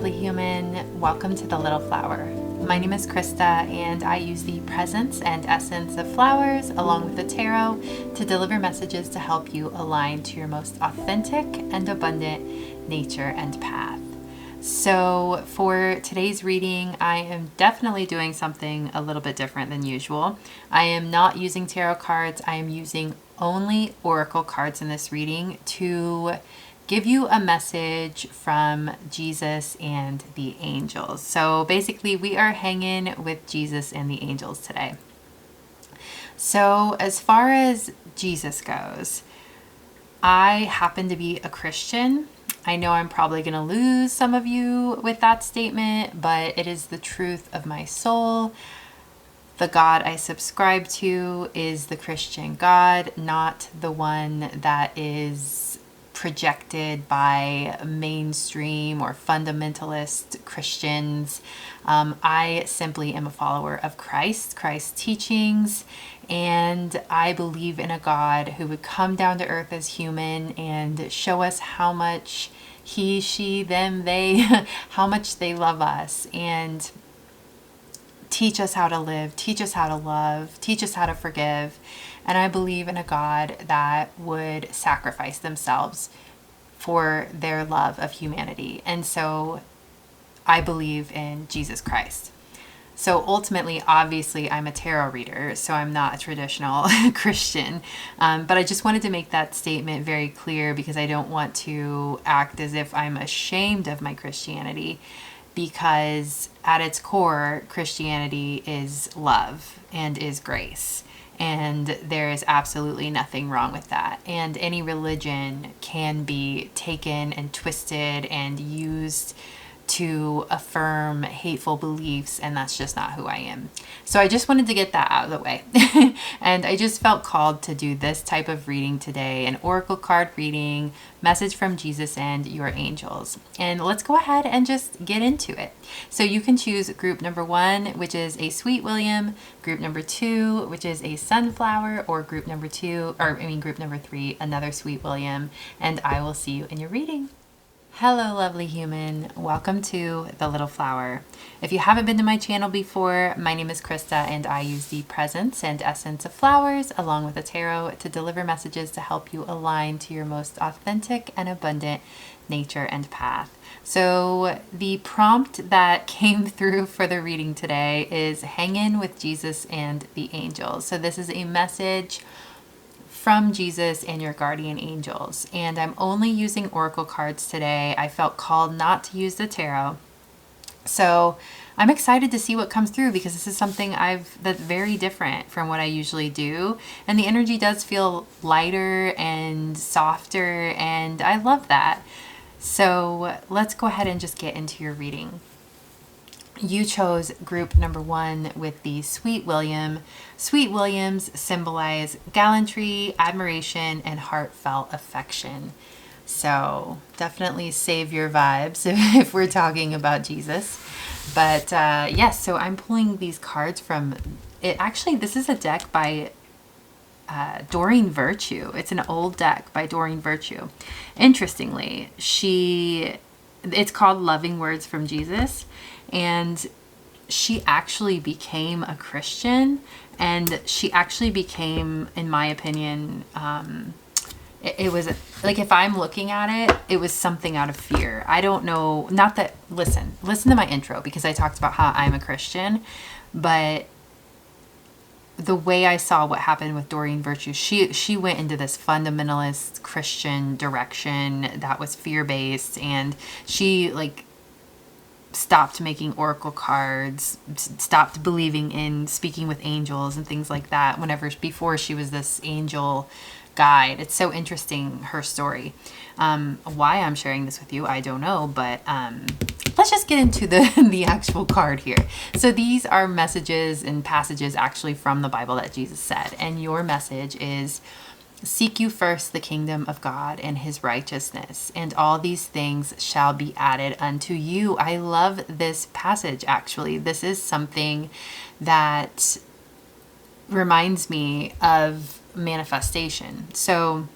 lovely human. Welcome to the Little Flower. My name is Krista, and I use the presence and essence of flowers along with the tarot to deliver messages to help you align to your most authentic and abundant nature and path. So for today's reading, I am definitely doing something a little bit different than usual. I am not using tarot cards. I am using only oracle cards in this reading to give you a message from Jesus and the angels. So basically, we are hanging with Jesus and the angels today. So as far as Jesus goes, I happen to be a Christian. I know I'm probably going to lose some of you with that statement, but it is the truth of my soul. The God I subscribe to is the Christian God, not the one that is projected by mainstream or fundamentalist Christians. I simply am a follower of Christ's teachings, and I believe in a God who would come down to earth as human and show us how much he, she, them, they, how much they love us, and teach us how to live, teach us how to love, teach us how to forgive. And I believe in a God that would sacrifice themselves for their love of humanity. And so I believe in Jesus Christ. So ultimately, obviously, I'm a tarot reader, so I'm not a traditional Christian. But I just wanted to make that statement very clear because I don't want to act as if I'm ashamed of my Christianity, because at its core, Christianity is love and is grace. And there is absolutely nothing wrong with that. And any religion can be taken and twisted and used to affirm hateful beliefs, and that's just not who I am. So I just wanted to get that out of the way. And I just felt called to do this type of reading today, an oracle card reading, message from Jesus and your angels. And let's go ahead and just get into it. So you can choose group number 1, which is a Sweet William, group number 2, which is a Sunflower, or group number 3, another Sweet William, and I will see you in your reading. Hello, lovely human. Welcome to the Little Flower. If you haven't been to my channel before, my name is Krista, and I use the presence and essence of flowers along with the tarot to deliver messages to help you align to your most authentic and abundant nature and path. So the prompt that came through for the reading today is Hangin with Jesus and the angels. So this is a message from Jesus and your guardian angels. And I'm only using oracle cards today. I felt called not to use the tarot. So I'm excited to see what comes through, because this is something that's very different from what I usually do. And the energy does feel lighter and softer, and I love that. So let's go ahead and just get into your reading. You chose group number 1 with the Sweet William. Sweet Williams symbolize gallantry, admiration, and heartfelt affection. So definitely savior vibes if we're talking about Jesus. But yes, so I'm pulling these cards from it. Actually, this is a deck by Doreen Virtue. It's an old deck by Doreen Virtue. Interestingly, it's called Loving Words from Jesus. And she actually became a Christian, and she actually became, in my opinion, it was like, if I'm looking at it, it was something out of fear. I don't know, not that, listen to my intro, because I talked about how I'm a Christian, but the way I saw what happened with Doreen Virtue, she went into this fundamentalist Christian direction that was fear-based, and she stopped making oracle cards, stopped believing in speaking with angels and things like that before she was this angel guide. It's so interesting, her story. Why I'm sharing this with you, I don't know, but let's just get into the actual card here. So these are messages and passages actually from the Bible that Jesus said, and your message is: seek you first the kingdom of God and his righteousness, and all these things shall be added unto you. I love this passage, actually. This is something that reminds me of manifestation. So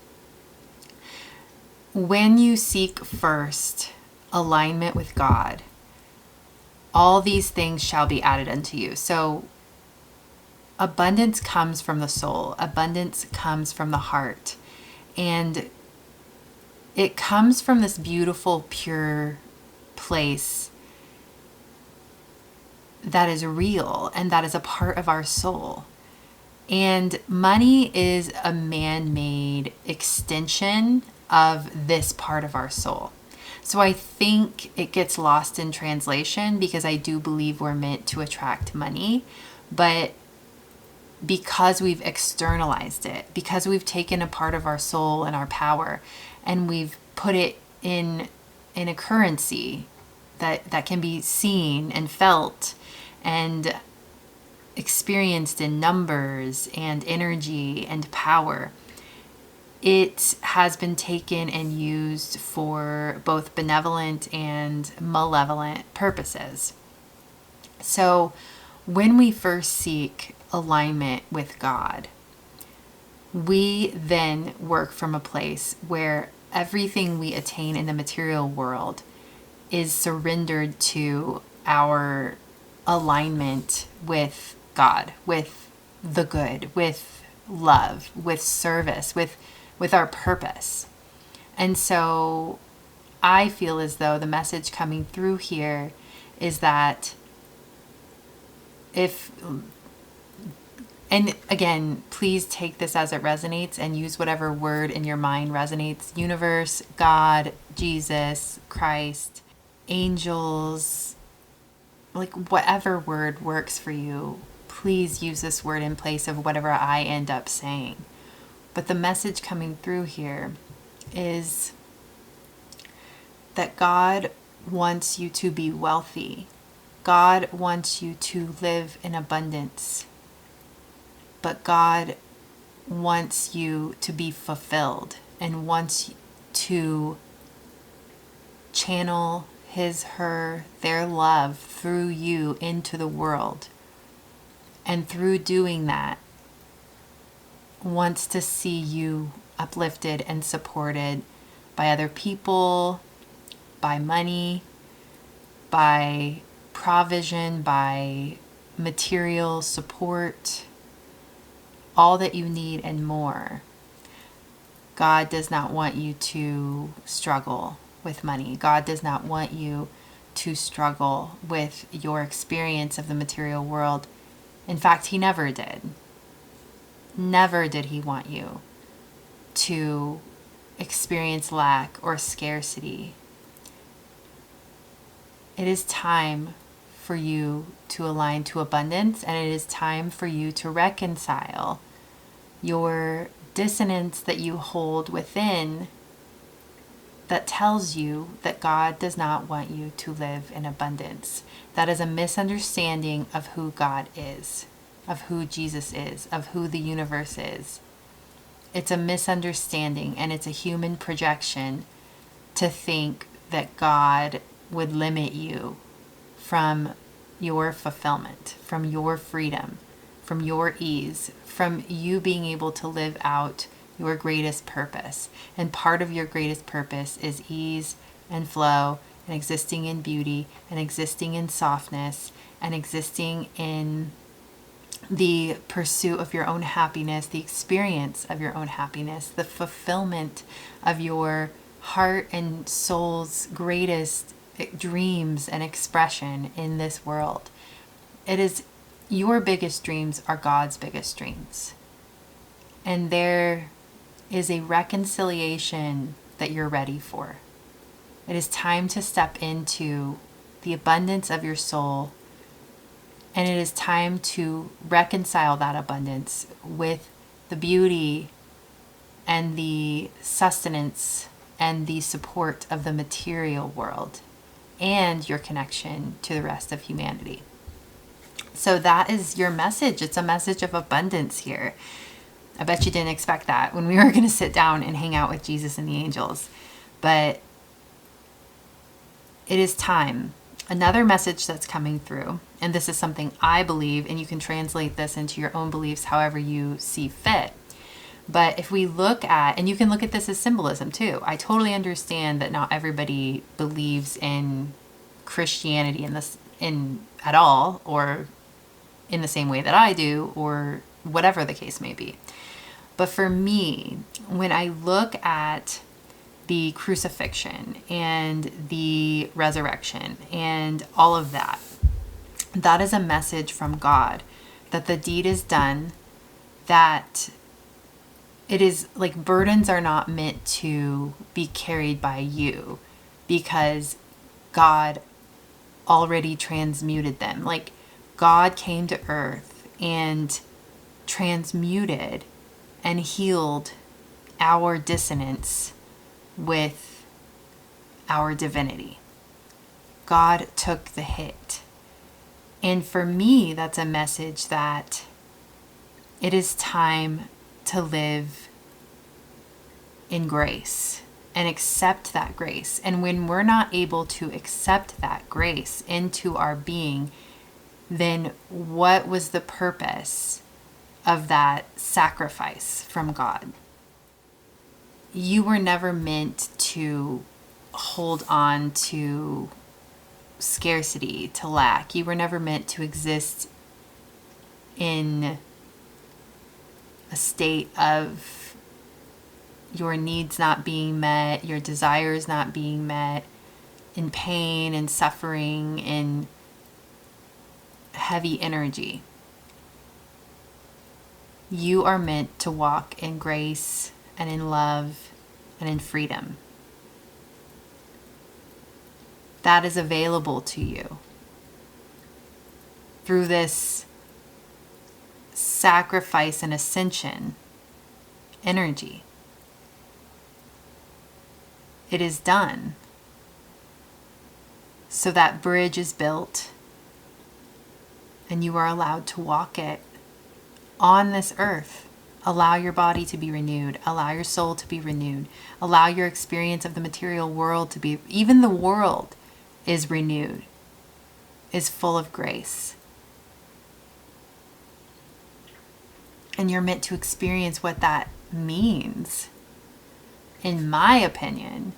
when you seek first alignment with God, all these things shall be added unto you. So abundance comes from the soul. Abundance comes from the heart. And it comes from this beautiful, pure place that is real and that is a part of our soul. And money is a man-made extension of this part of our soul. So I think it gets lost in translation because I do believe we're meant to attract money, but because we've externalized it, because we've taken a part of our soul and our power and we've put it in a currency that can be seen and felt and experienced in numbers and energy and power, it has been taken and used for both benevolent and malevolent purposes. So when we first seek alignment with God, we then work from a place where everything we attain in the material world is surrendered to our alignment with God, with the good, with love, with service, with our purpose. And so I feel as though the message coming through here is that and again, please take this as it resonates and use whatever word in your mind resonates. Universe, God, Jesus, Christ, angels, like whatever word works for you, please use this word in place of whatever I end up saying. But the message coming through here is that God wants you to be wealthy. God wants you to live in abundance. But God wants you to be fulfilled and wants to channel his, her, their love through you into the world. And through doing that, wants to see you uplifted and supported by other people, by money, by provision, by material support, all that you need and more. God does not want you to struggle with money. God does not want you to struggle with your experience of the material world. In fact, he never did. Never did he want you to experience lack or scarcity. It is time for you to align to abundance, and it is time for you to reconcile your dissonance that you hold within that tells you that God does not want you to live in abundance. That is a misunderstanding of who God is, of who Jesus is, of who the universe is. It's a misunderstanding, and it's a human projection to think that God would limit you from your fulfillment, from your freedom, from your ease, from you being able to live out your greatest purpose. And part of your greatest purpose is ease and flow and existing in beauty and existing in softness and existing in the pursuit of your own happiness, the experience of your own happiness, the fulfillment of your heart and soul's greatest dreams and expression in this world. It is your biggest dreams are God's biggest dreams. And there is a reconciliation that you're ready for. It is time to step into the abundance of your soul, and it is time to reconcile that abundance with the beauty and the sustenance and the support of the material world and your connection to the rest of humanity. So that is your message. It's a message of abundance here. I bet you didn't expect that when we were going to sit down and hang out with Jesus and the angels. But it is time. Another message that's coming through, and this is something I believe, and you can translate this into your own beliefs however you see fit. But if we look at, and you can look at this as symbolism too. I totally understand that not everybody believes in Christianity in this in at all, or in the same way that I do, or whatever the case may be. But for me, when I look at the crucifixion and the resurrection and all of that, that is a message from God that the deed is done, that it is like burdens are not meant to be carried by you because God already transmuted them. Like God came to earth and transmuted and healed our dissonance with our divinity. God took the hit. And for me, that's a message that it is time to live in grace and accept that grace. And when we're not able to accept that grace into our being, then what was the purpose of that sacrifice from God? You were never meant to hold on to scarcity, to lack. You were never meant to exist in a state of your needs not being met, your desires not being met, in pain and suffering and heavy energy. You are meant to walk in grace and in love and in freedom. That is available to you through this sacrifice and ascension energy. It is done. So that bridge is built and you are allowed to walk it on this earth. Allow your body to be renewed. Allow your soul to be renewed. Allow your experience of the material world to be, even the world is renewed, is full of grace. And you're meant to experience what that means. In my opinion,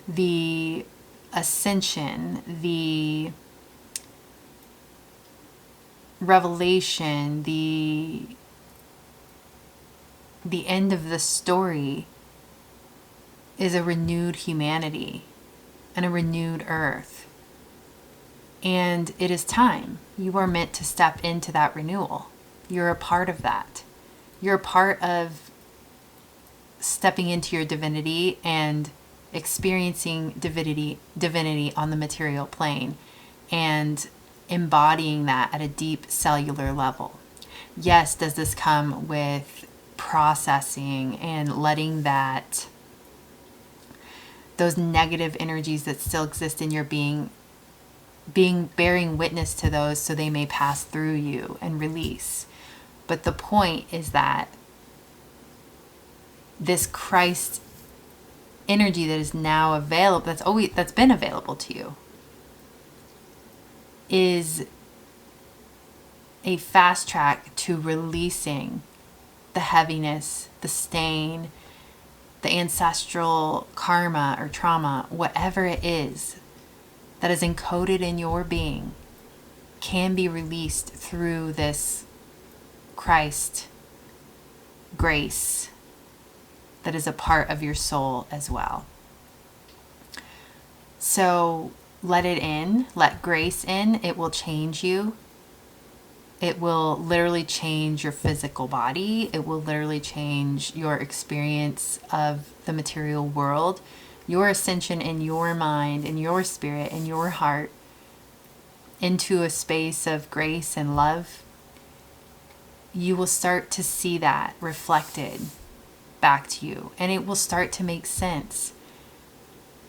the ascension, the revelation, the end of the story is a renewed humanity and a renewed earth. And it is time. You are meant to step into that renewal. You're a part of that. You're a part of stepping into your divinity and experiencing divinity on the material plane and embodying that at a deep cellular level. Yes, does this come with processing and letting those negative energies that still exist in your being bearing witness to those so they may pass through you and release. But the point is that this Christ energy that is now available, that's been available to you, is a fast track to releasing the heaviness, the stain, the ancestral karma or trauma, whatever it is that is encoded in your being, can be released through this Christ grace that is a part of your soul as well. So let it in, let grace in. It will change you. It will literally change your physical body. It will literally change your experience of the material world, your ascension in your mind, in your spirit, in your heart, into a space of grace and love. You will start to see that reflected back to you, and it will start to make sense.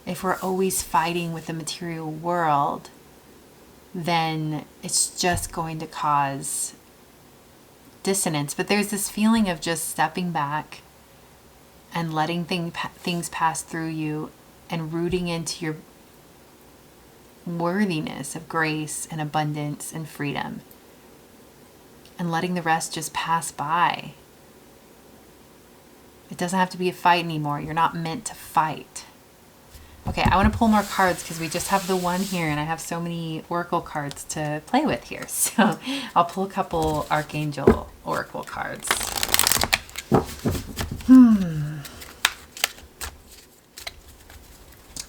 If we're always fighting with the material world, then it's just going to cause dissonance. But there's this feeling of just stepping back and letting things pass through you and rooting into your worthiness of grace and abundance and freedom, and letting the rest just pass by. It doesn't have to be a fight anymore. You're not meant to fight. Okay, I want to pull more cards because we just have the one here and I have so many oracle cards to play with here. So I'll pull a couple Archangel oracle cards.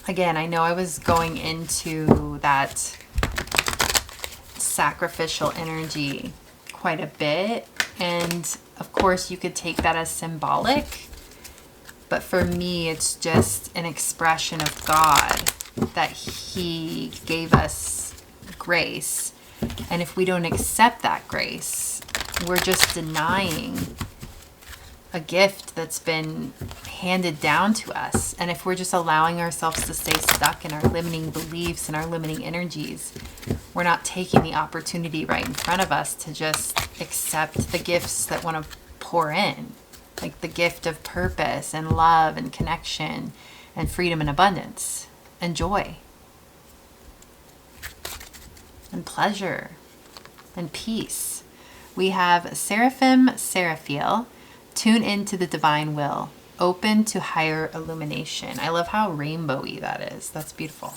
Again, I know I was going into that sacrificial energy quite a bit, and of course you could take that as symbolic, but for me it's just an expression of God that He gave us grace, and if we don't accept that grace, we're just denying a gift that's been handed down to us. And if we're just allowing ourselves to stay stuck in our limiting beliefs and our limiting energies, we're not taking the opportunity right in front of us to just accept the gifts that want to pour in, like the gift of purpose and love and connection and freedom and abundance and joy and pleasure and peace. We have Seraphim, Seraphiel. Tune into the divine will. Open to higher illumination. I love how rainbowy that is. That's beautiful.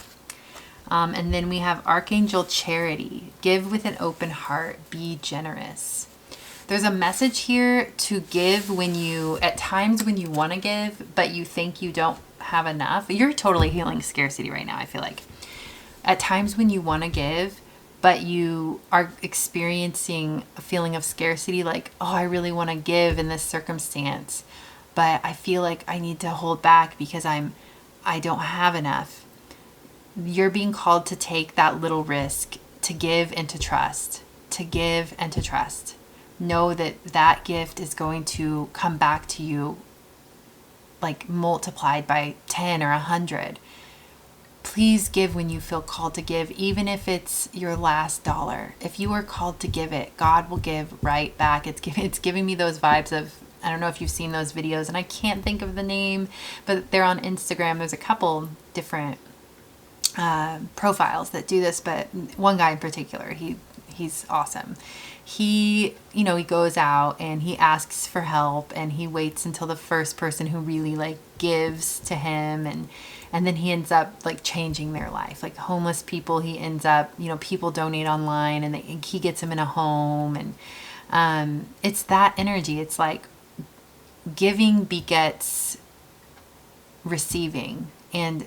And then we have Archangel Charity. Give with an open heart. Be generous. There's a message here to give when you, at times when you want to give, but you think you don't have enough. You're totally healing scarcity right now, I feel like. At times when you want to give, but you are experiencing a feeling of scarcity, like, oh, I really want to give in this circumstance, but I feel like I need to hold back because I don't have enough. You're being called to take that little risk, to give and to trust, to give and to trust. Know that that gift is going to come back to you like multiplied by 10 or 100. Please give when you feel called to give, even if it's your last dollar. If you are called to give it, God will give right back. It's giving me those vibes of, I don't know if you've seen those videos, and I can't think of the name, but they're on Instagram. There's a couple different profiles that do this, but one guy in particular, he's awesome. He goes out and he asks for help, and he waits until the first person who really like gives to him, and then he ends up like changing their life. Like homeless people, he ends up, people donate online and he gets them in a home, and it's that energy. It's like giving begets receiving. And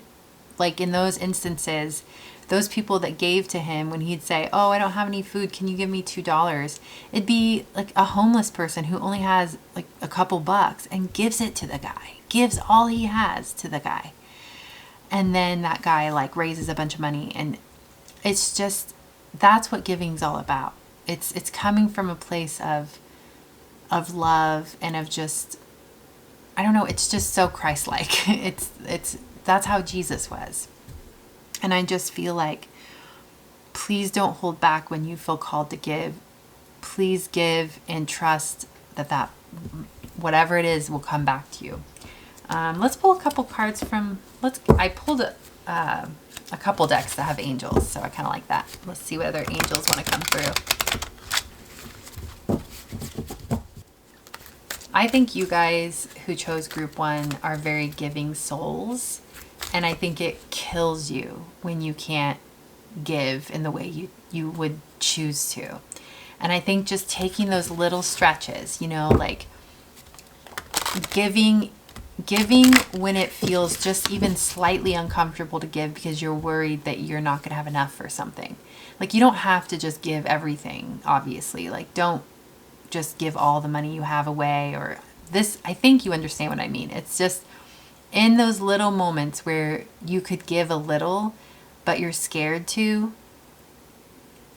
like in those instances, those people that gave to him, when he'd say, oh, I don't have any food, can you give me $2? It'd be like a homeless person who only has like a couple bucks and gives it to the guy, gives all he has to the guy. And then that guy like raises a bunch of money, and it's just, that's what giving's all about. It's coming from a place of love and of just, I don't know, it's just so Christ-like. That's how Jesus was. And I just feel like, please don't hold back when you feel called to give. Please give and trust that whatever it is will come back to you. Let's pull a couple cards from, I pulled a couple decks that have angels, so I kind of like that. Let's see what other angels want to come through. I think you guys who chose group 1 are very giving souls, and I think it kills you when you can't give in the way you would choose to. And I think just taking those little stretches, like giving when it feels just even slightly uncomfortable to give because you're worried that you're not going to have enough for something. Like, you don't have to just give everything, obviously. Like, don't just give all the money you have away, or this. I think you understand what I mean. It's just in those little moments where you could give a little, but you're scared to,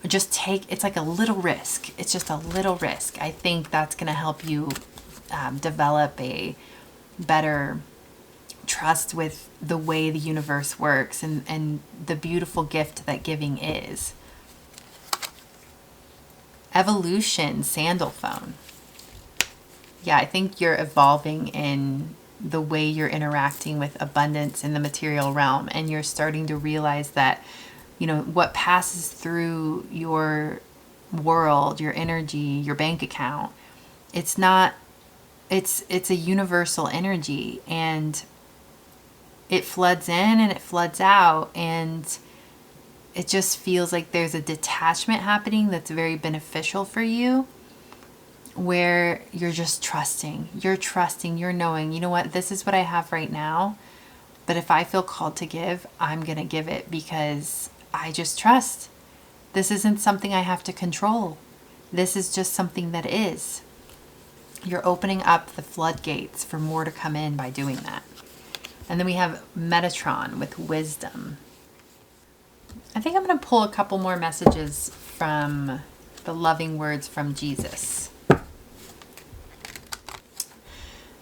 just it's like a little risk. It's just a little risk. I think that's going to help you develop a better trust with the way the universe works and the beautiful gift that giving is. Evolution, sandal phone. Yeah, I think you're evolving in the way you're interacting with abundance in the material realm, and you're starting to realize that, what passes through your world, your energy, your bank account, it's a universal energy, and it floods in and it floods out, and it just feels like there's a detachment happening that's very beneficial for you, where you're just trusting. You're knowing, you know what, this is what I have right now, but if I feel called to give, I'm going to give it because I just trust. This isn't something I have to control. This is just something that is. You're opening up the floodgates for more to come in by doing that. And then we have Metatron with wisdom. I think I'm going to pull a couple more messages from the loving words from Jesus.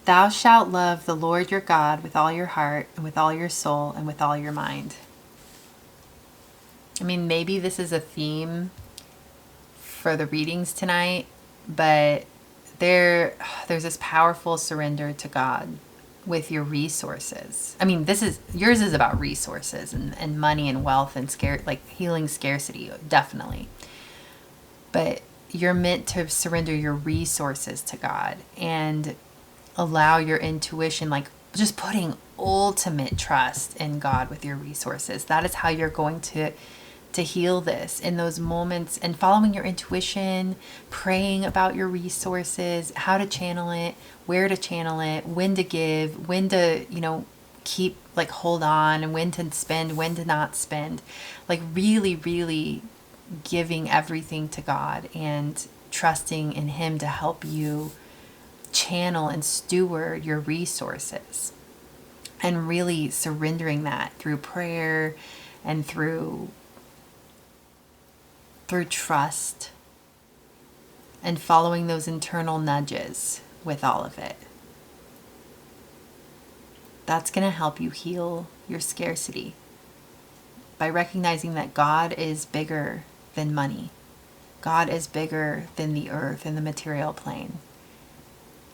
Thou shalt love the Lord your God with all your heart and with all your soul and with all your mind. I mean, maybe this is a theme for the readings tonight, but there's this powerful surrender to God with your resources. I mean, yours is about resources and money and wealth and healing scarcity, definitely. But you're meant to surrender your resources to God and allow your intuition, like just putting ultimate trust in God with your resources. That is how you're going to heal this in those moments, and following your intuition, praying about your resources, how to channel it, where to channel it, when to give, when to, keep, hold on, and when to spend, when to not spend. Really, really giving everything to God and trusting in Him to help you channel and steward your resources, and really surrendering that through prayer and through trust, and following those internal nudges with all of it. That's going to help you heal your scarcity by recognizing that God is bigger than money. God is bigger than the earth and the material plane.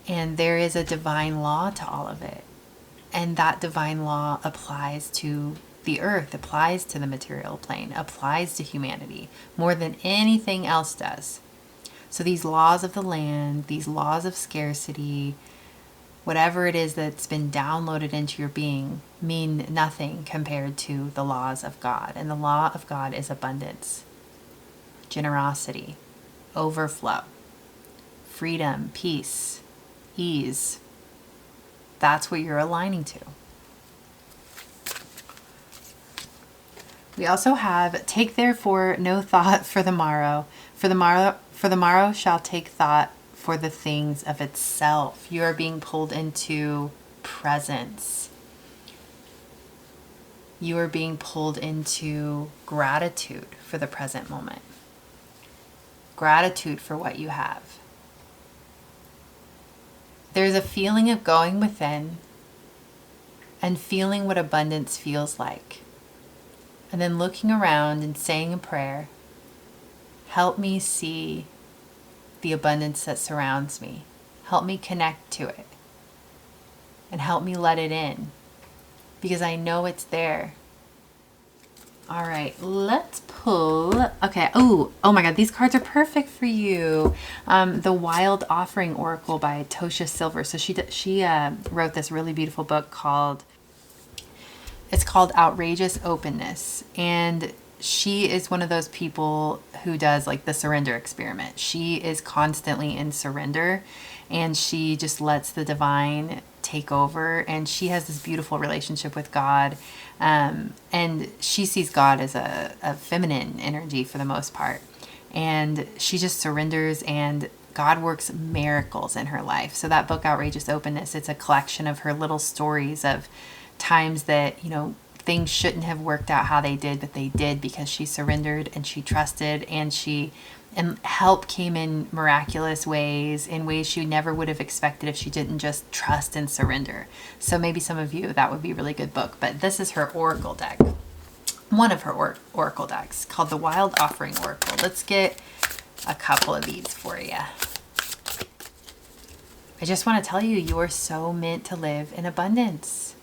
And there is a divine law to all of it. And that divine law applies to the earth, applies to the material plane, applies to humanity more than anything else does. So these laws of the land, these laws of scarcity, whatever it is that's been downloaded into your being, mean nothing compared to the laws of God. And the law of God is abundance, generosity, overflow, freedom, peace, ease. That's what you're aligning to. We also have, take therefore no thought for the morrow, for the morrow shall take thought for the things of itself. You are being pulled into presence. You are being pulled into gratitude for the present moment. Gratitude for what you have. There's a feeling of going within and feeling what abundance feels like. And then looking around and saying a prayer, help me see the abundance that surrounds me. Help me connect to it. And help me let it in, because I know it's there. All right, let's pull. Okay. Oh my God, these cards are perfect for you. The Wild Offering Oracle by Tosha Silver. So she wrote this really beautiful book called Outrageous Openness, and she is one of those people who does the surrender experiment. She is constantly in surrender, and she just lets the divine take over, and she has this beautiful relationship with God, and she sees God as a feminine energy for the most part, and she just surrenders, and God works miracles in her life. So that book, Outrageous Openness, it's a collection of her little stories of times that things shouldn't have worked out how they did, but they did because she surrendered and she trusted, and help came in miraculous ways, in ways she never would have expected if she didn't just trust and surrender. So maybe some of you, that would be a really good book. But this is her oracle deck, one of her oracle decks, called the Wild Offering Oracle. Let's get a couple of these for you. I just want to tell you, you are so meant to live in abundance.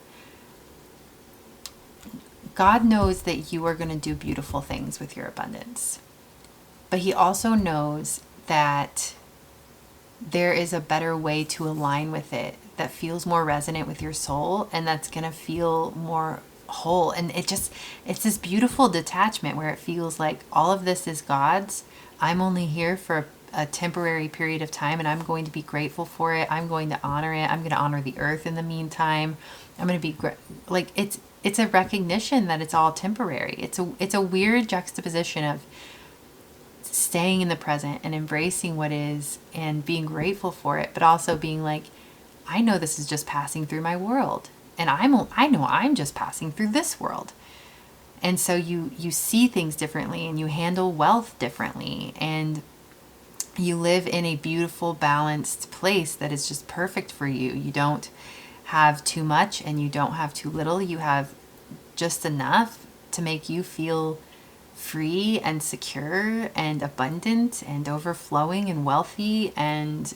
God knows that you are going to do beautiful things with your abundance. But He also knows that there is a better way to align with it that feels more resonant with your soul, and that's going to feel more whole. And it's this beautiful detachment where it feels like all of this is God's. I'm only here for a temporary period of time, and I'm going to be grateful for it. I'm going to honor it. I'm going to honor the earth in the meantime. I'm going to be like, it's a recognition that it's all temporary. It's a weird juxtaposition of staying in the present and embracing what is and being grateful for it, but also being like, I know this is just passing through my world, and I know I'm just passing through this world. And so you see things differently, and you handle wealth differently, and you live in a beautiful, balanced place that is just perfect for you. You don't have too much and you don't have too little. You have just enough to make you feel free and secure and abundant and overflowing and wealthy and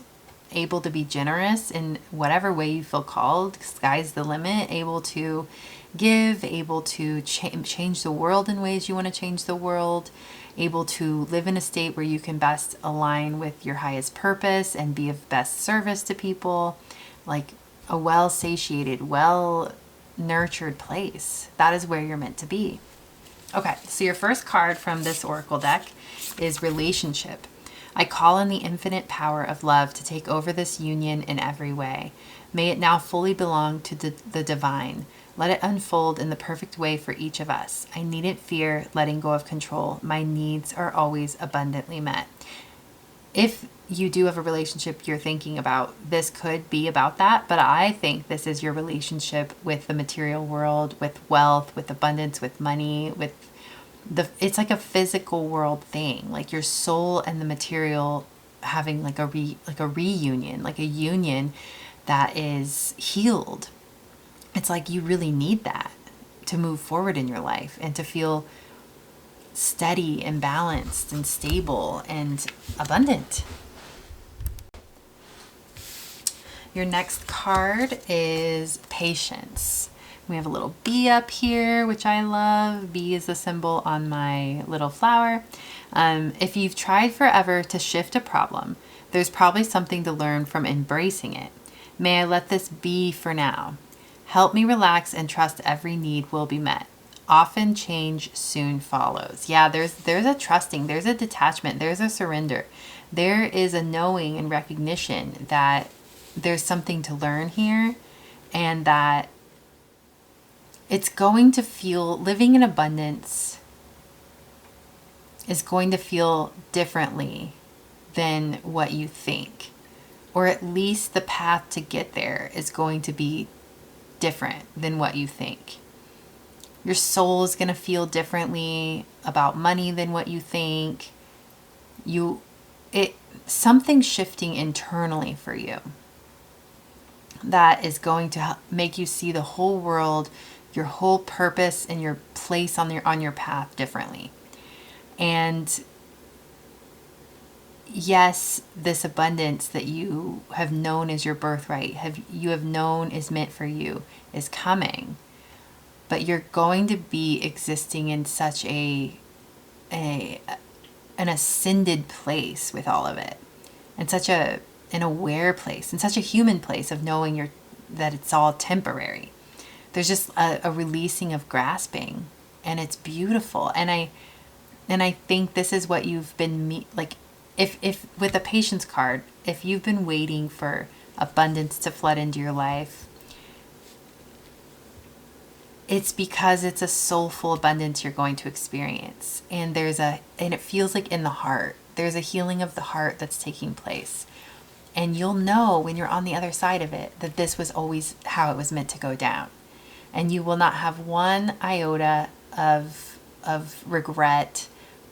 able to be generous in whatever way you feel called. Sky's the limit. Able to give, able to change the world in ways you want to change the world, able to live in a state where you can best align with your highest purpose and be of best service to people, like a well-satiated, well-nurtured place. That is where you're meant to be. Okay, so your first card from this oracle deck is relationship. I call on the infinite power of love to take over this union in every way. May it now fully belong to the divine. Let it unfold in the perfect way for each of us. I needn't fear letting go of control. My needs are always abundantly met. If you do have a relationship you're thinking about, this could be about that, but I think this is your relationship with the material world, with wealth, with abundance, with money, with it's like a physical world thing, like your soul and the material having like a reunion, like a union that is healed. It's like you really need that to move forward in your life and to feel steady and balanced and stable and abundant. Your next card is patience. We have a little bee up here, which I love. Bee is the symbol on my little flower. If you've tried forever to shift a problem, there's probably something to learn from embracing it. May I let this be for now. Help me relax and trust every need will be met. Often change soon follows. Yeah, there's a trusting, there's a detachment, there's a surrender. There is a knowing and recognition that there's something to learn here, and that it's going to feel, living in abundance is going to feel differently than what you think. Or at least the path to get there is going to be different than what you think. Your soul is going to feel differently about money than what you think. Something's shifting internally for you that is going to make you see the whole world, your whole purpose and your place on your path differently. And yes, this abundance that you have known is your birthright, you have known is meant for you, is coming. But you're going to be existing in such an ascended place with all of it, and such an aware place, and such a human place of knowing that it's all temporary. There's just a releasing of grasping, and it's beautiful. And I think this is what you've been like. If with the patience card, if you've been waiting for abundance to flood into your life, it's because it's a soulful abundance you're going to experience. And and it feels like in the heart, there's a healing of the heart that's taking place. And you'll know when you're on the other side of it that this was always how it was meant to go down. And you will not have one iota of regret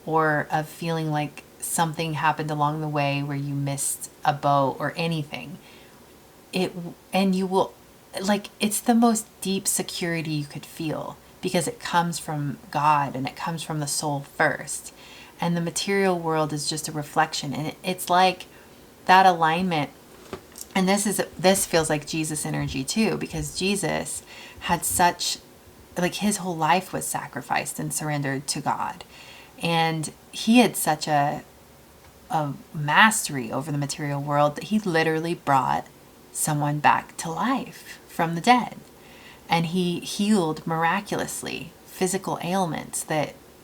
or of feeling like something happened along the way where you missed a boat or anything. And you will, like, it's the most deep security you could feel, because it comes from God and it comes from the soul first. And the material world is just a reflection. And it's like that alignment. And this feels like Jesus energy too, because Jesus had such, like, his whole life was sacrificed and surrendered to God. And he had such a mastery over the material world that he literally brought someone back to life from the dead. And he healed miraculously physical ailments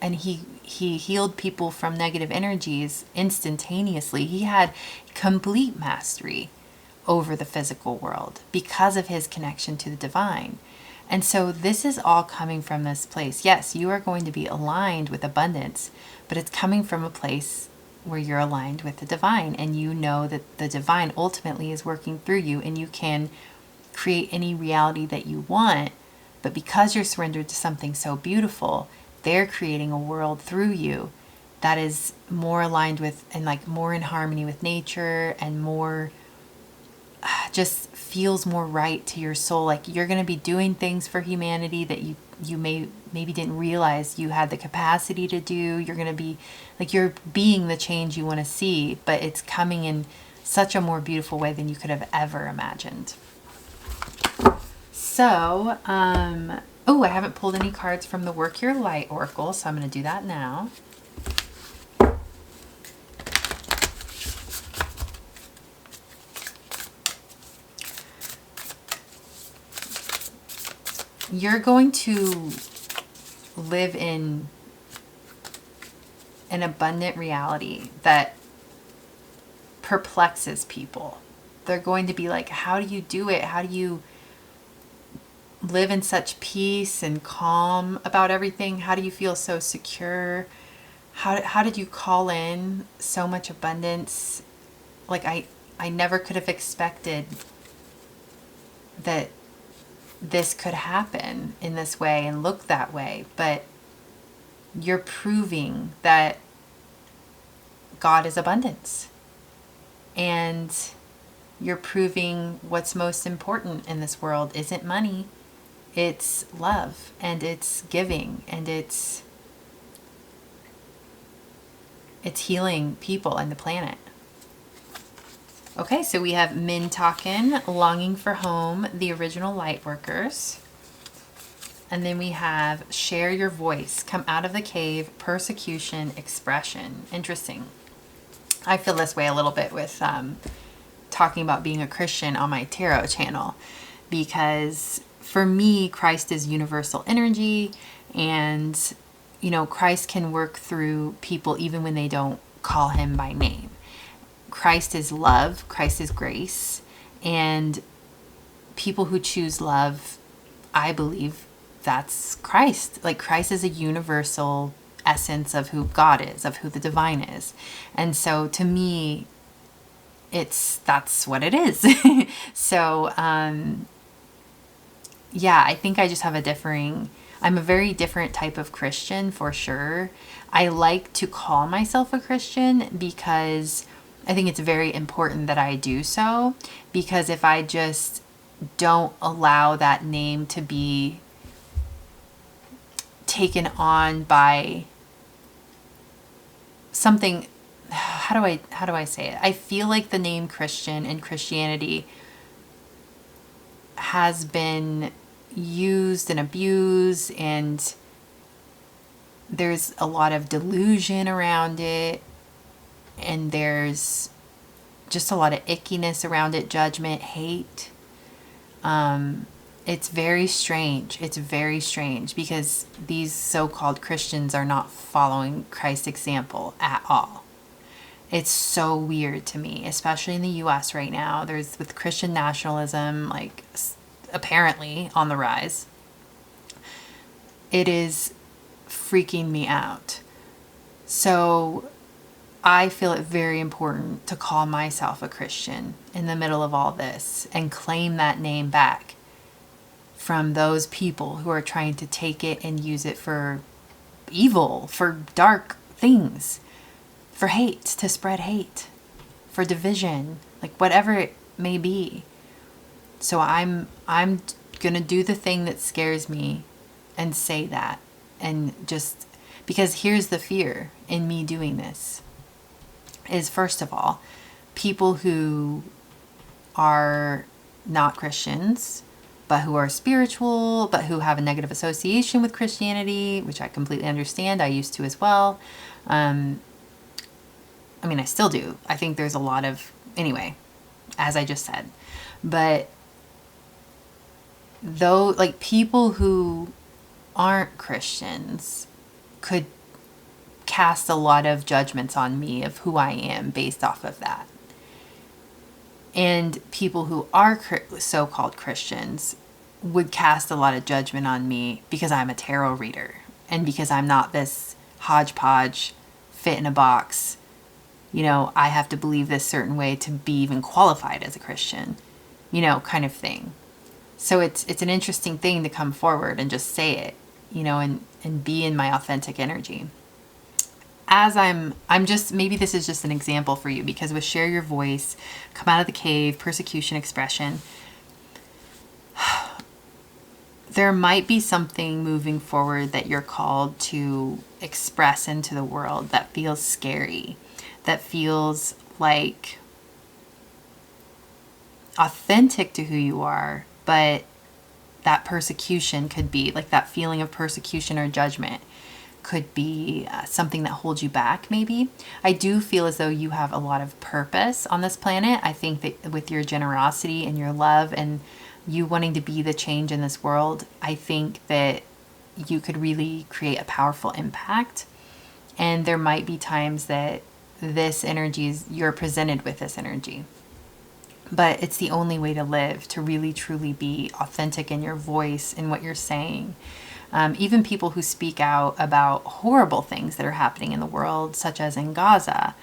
and he healed people from negative energies instantaneously. He had complete mastery over the physical world because of his connection to the divine. And so this is all coming from this place. Yes, you are going to be aligned with abundance, but it's coming from a place where you're aligned with the divine, and you know that the divine ultimately is working through you, and you can create any reality that you want. But because you're surrendered to something so beautiful, they're creating a world through you that is more aligned with and like more in harmony with nature, and more just feels more right to your soul. Like you're going to be doing things for humanity that you maybe didn't realize you had the capacity to do. You're going to be like, you're being the change you want to see, but it's coming in such a more beautiful way than you could have ever imagined. So, oh, I haven't pulled any cards from the Work Your Light Oracle, so I'm going to do that now. You're going to live in an abundant reality that perplexes people. They're going to be like, how do you do it? How do you live in such peace and calm about everything? How do you feel so secure? How did you call in so much abundance? Like I never could have expected that this could happen in this way and look that way, but you're proving that God is abundance, and you're proving what's most important in this world isn't money, it's love, and it's giving, and it's healing people and the planet. Okay, so we have Mintaken, Longing for Home, the original light workers. And then we have Share Your Voice, Come Out of the Cave, Persecution, Expression. Interesting. I feel this way a little bit with talking about being a Christian on my tarot channel, because for me, Christ is universal energy, and you know, Christ can work through people even when they don't call him by name. Christ is love, Christ is grace, and people who choose love, I believe that's Christ. Like Christ is a universal essence of who God is, of who the divine is. And so to me, that's what it is. So, yeah, I think I just have I'm a very different type of Christian for sure. I like to call myself a Christian because I think it's very important that I do so, because if I just don't allow that name to be taken on by something, how do I say it? I feel like the name Christian and Christianity has been used and abused, and there's a lot of delusion around it, and there's just a lot of ickiness around it, judgment, hate. It's very strange. It's very strange because these so-called Christians are not following Christ's example at all. It's so weird to me, especially in the US right now. There's with Christian nationalism, like apparently on the rise. It is freaking me out. So I feel it very important to call myself a Christian in the middle of all this and claim that name back from those people who are trying to take it and use it for evil, for dark things, for hate, to spread hate, for division, like whatever it may be. So I'm going to do the thing that scares me and say that, and just because here's the fear in me doing this is, first of all, people who are not Christians, but who are spiritual, but who have a negative association with Christianity, which I completely understand. I used to as well. I mean, I still do. I think there's a lot of, anyway, as I just said. But though, like, people who aren't Christians could cast a lot of judgments on me of who I am based off of that. And people who are so-called Christians would cast a lot of judgment on me because I'm a tarot reader and because I'm not this hodgepodge fit in a box. I have to believe this certain way to be even qualified as a Christian, kind of thing. So it's an interesting thing to come forward and just say it, and be in my authentic energy. As I'm just, maybe this is just an example for you, because with Share Your Voice, Come Out of the Cave, Persecution, Expression, there might be something moving forward that you're called to express into the world that feels scary, that feels like authentic to who you are, but that persecution could be, like, that feeling of persecution or judgment could be something that holds you back, maybe. I do feel as though you have a lot of purpose on this planet. I think that with your generosity and your love and you wanting to be the change in this world, I think that you could really create a powerful impact. And there might be times that this energy is, you're presented with this energy. But it's the only way to live, to really truly be authentic in your voice and what you're saying. Even people who speak out about horrible things that are happening in the world, such as in Gaza,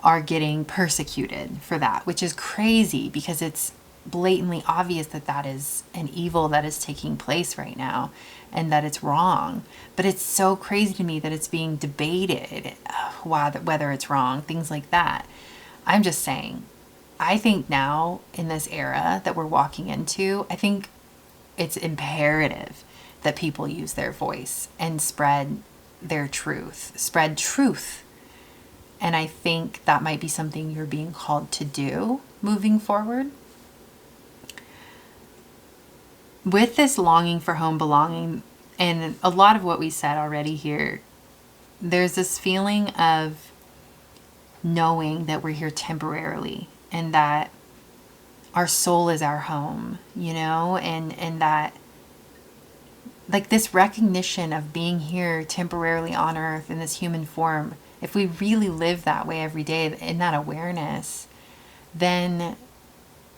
are getting persecuted for that, which is crazy because it's blatantly obvious that that is an evil that is taking place right now and that it's wrong. But it's so crazy to me that it's being debated, whether it's wrong, things like that. I'm just saying, I think now in this era that we're walking into, I think it's imperative that people use their voice and spread their truth, spread truth. And I think that might be something you're being called to do moving forward. With this longing for home belonging, and a lot of what we said already here, there's this feeling of knowing that we're here temporarily and that our soul is our home, and that, like, this recognition of being here temporarily on earth in this human form, if we really live that way every day in that awareness, then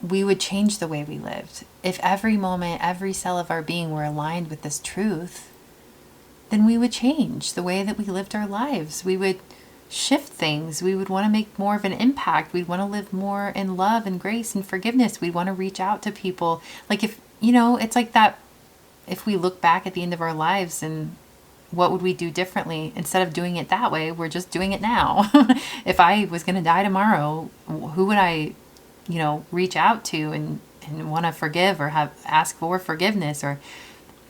we would change the way we lived. If every moment, every cell of our being were aligned with this truth, then we would change the way that we lived our lives. We would shift things. We would want to make more of an impact. We'd want to live more in love and grace and forgiveness. We'd want to reach out to people. Like, if, it's like that. If we look back at the end of our lives and what would we do differently, instead of doing it that way, we're just doing it now. If I was going to die tomorrow, who would I, reach out to and want to forgive or ask for forgiveness, or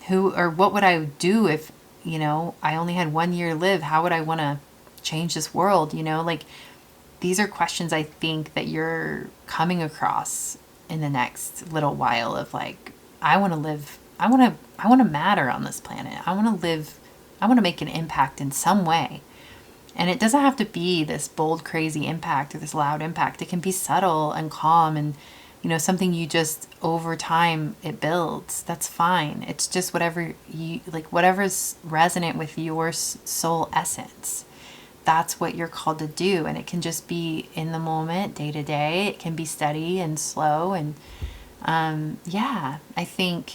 what would I do if, I only had 1 year to live? How would I want to change this world? Like, these are questions I think that you're coming across in the next little while of, like, I want to matter on this planet. I want to live, I want to make an impact in some way. And it doesn't have to be this bold, crazy impact or this loud impact. It can be subtle and calm and, something you just, over time, it builds. That's fine. It's just whatever whatever's resonant with your soul essence. That's what you're called to do. And it can just be in the moment, day to day. It can be steady and slow. And I think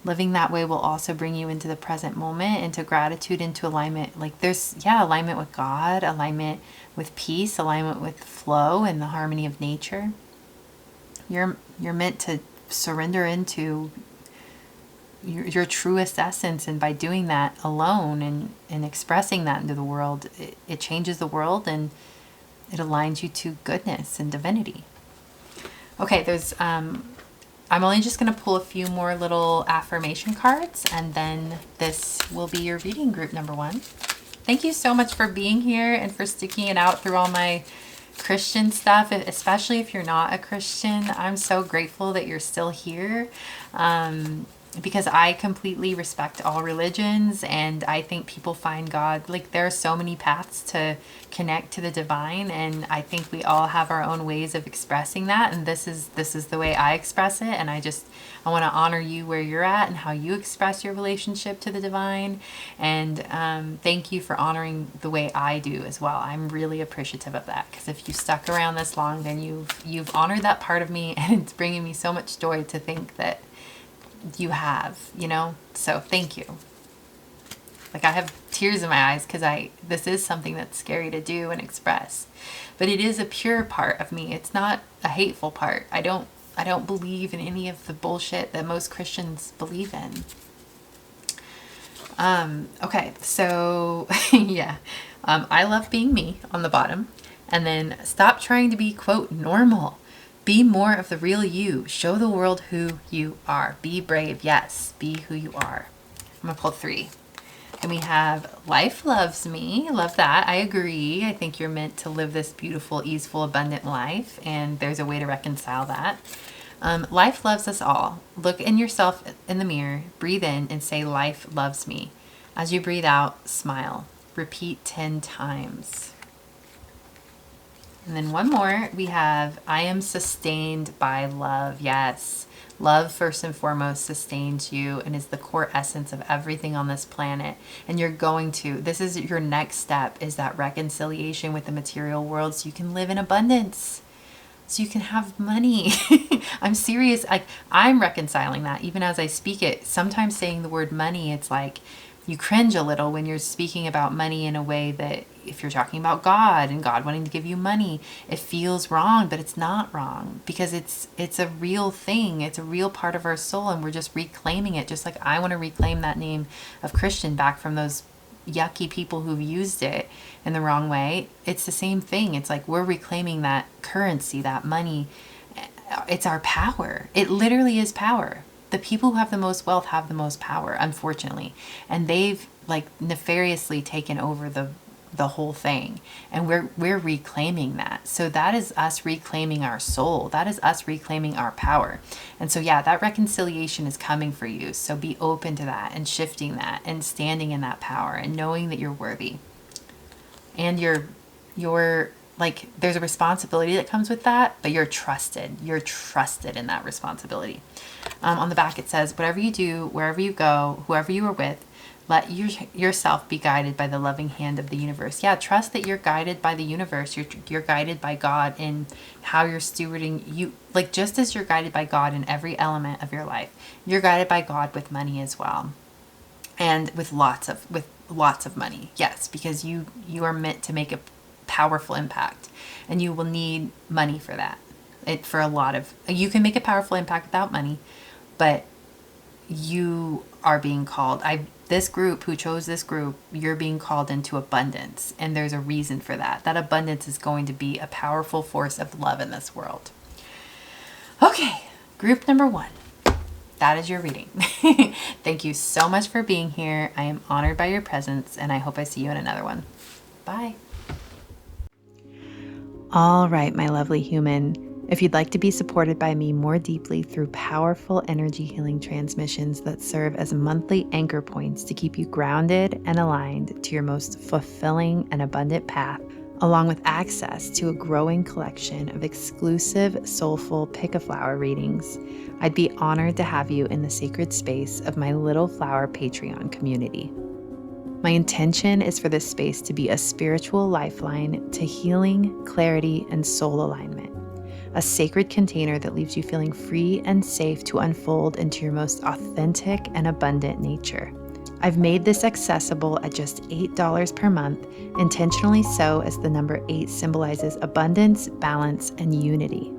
living that way will also bring you into the present moment, into gratitude, into alignment. Like, there's, alignment with God, alignment with peace, alignment with flow and the harmony of nature. You're meant to surrender into your truest essence, and by doing that alone and expressing that into the world, it changes the world and it aligns you to goodness and divinity. Okay, there's I'm only just going to pull a few more little affirmation cards, and then this will be your reading group number 1. Thank you so much for being here and for sticking it out through all my Christian stuff, especially if you're not a Christian. I'm so grateful that you're still here. because I completely respect all religions, and I think people find God, like there are so many paths to connect to the divine, and I think we all have our own ways of expressing that, and this is the way I express it. And I want to honor you where you're at and how you express your relationship to the divine, and thank you for honoring the way I do as well. I'm really appreciative of that, because if you stuck around this long, then you've honored that part of me, and it's bringing me so much joy to think that you have, so thank you. Like, I have tears in my eyes because this is something that's scary to do and express, but it is a pure part of me. It's not a hateful part. I don't believe in any of the bullshit that most Christians believe in. Okay, so yeah, I love being me on the bottom, and then stop trying to be, quote, normal. Be more of the real you. Show the world who you are. Be brave. Yes, be who you are. I'm going to pull 3. Then we have life loves me. Love that. I agree. I think you're meant to live this beautiful, easeful, abundant life, and there's a way to reconcile that. Life loves us all. Look in yourself in the mirror, breathe in, and say, life loves me. As you breathe out, smile. Repeat 10 times. And then one more, we have, I am sustained by love. Yes, love first and foremost sustains you and is the core essence of everything on this planet. And this is your next step, is that reconciliation with the material world, so you can live in abundance, so you can have money. I'm serious. I'm reconciling that even as I speak it. Sometimes saying the word money, it's like you cringe a little when you're speaking about money in a way that, if you're talking about God and God wanting to give you money, it feels wrong, but it's not wrong, because it's a real thing. It's a real part of our soul, and we're just reclaiming it. Just like I want to reclaim that name of Christian back from those yucky people who've used it in the wrong way. It's the same thing. It's like we're reclaiming that currency, that money. It's our power. It literally is power. The people who have the most wealth have the most power, unfortunately, and they've nefariously taken over the whole thing, and we're reclaiming that. So that is us reclaiming our soul. That is us reclaiming our power. And so yeah, that reconciliation is coming for you. So be open to that, and shifting that, and standing in that power, and knowing that you're worthy, and you're there's a responsibility that comes with that, but you're trusted in that responsibility. On the back it says, whatever you do, wherever you go, whoever you are with, let yourself be guided by the loving hand of the universe. Yeah, trust that you're guided by the universe. You're guided by God in how you're stewarding you. Just as you're guided by God in every element of your life, you're guided by God with money as well, and with lots of money. Yes, because you are meant to make a powerful impact, and you will need money for that. You can make a powerful impact without money, but you are being called. This group who chose this group, you're being called into abundance, and there's a reason for that. That abundance is going to be a powerful force of love in this world. Okay, group number 1. That is your reading. Thank you so much for being here. I am honored by your presence, and I hope I see you in another one. Bye. All right, my lovely human. If you'd like to be supported by me more deeply through powerful energy healing transmissions that serve as monthly anchor points to keep you grounded and aligned to your most fulfilling and abundant path, along with access to a growing collection of exclusive soulful pick-a-flower readings, I'd be honored to have you in the sacred space of my Little Flower Patreon community. My intention is for this space to be a spiritual lifeline to healing, clarity, and soul alignment. A sacred container that leaves you feeling free and safe to unfold into your most authentic and abundant nature. I've made this accessible at just $8 per month, intentionally so as the number 8 symbolizes abundance, balance, and unity.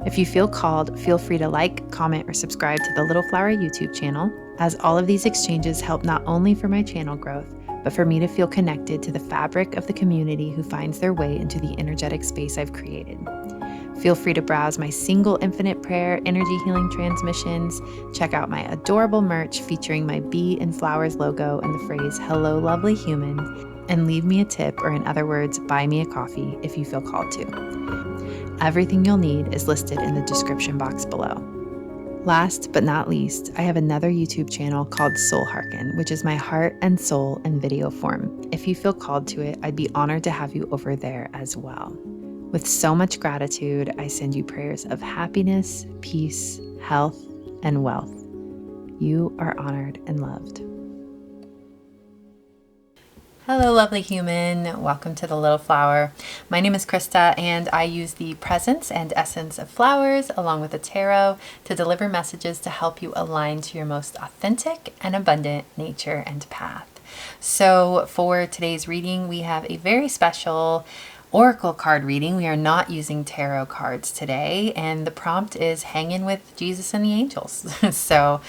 If you feel called, feel free to like, comment, or subscribe to the Little Flower YouTube channel, as all of these exchanges help not only for my channel growth, but for me to feel connected to the fabric of the community who finds their way into the energetic space I've created. Feel free to browse my single infinite prayer energy healing transmissions, check out my adorable merch featuring my bee and flowers logo and the phrase, "Hello, lovely human," and leave me a tip, or in other words, buy me a coffee if you feel called to. Everything you'll need is listed in the description box below. Last but not least, I have another YouTube channel called Soul Hangin, which is my heart and soul in video form. If you feel called to it, I'd be honored to have you over there as well. With so much gratitude, I send you prayers of happiness, peace, health, and wealth. You are honored and loved. Hello, lovely human. Welcome to the Little Flower. My name is Krista, and I use the presence and essence of flowers along with the tarot to deliver messages to help you align to your most authentic and abundant nature and path. So for today's reading, we have a very special oracle card reading. We are not using tarot cards today, and the prompt is Hangin with Jesus and the Angels. So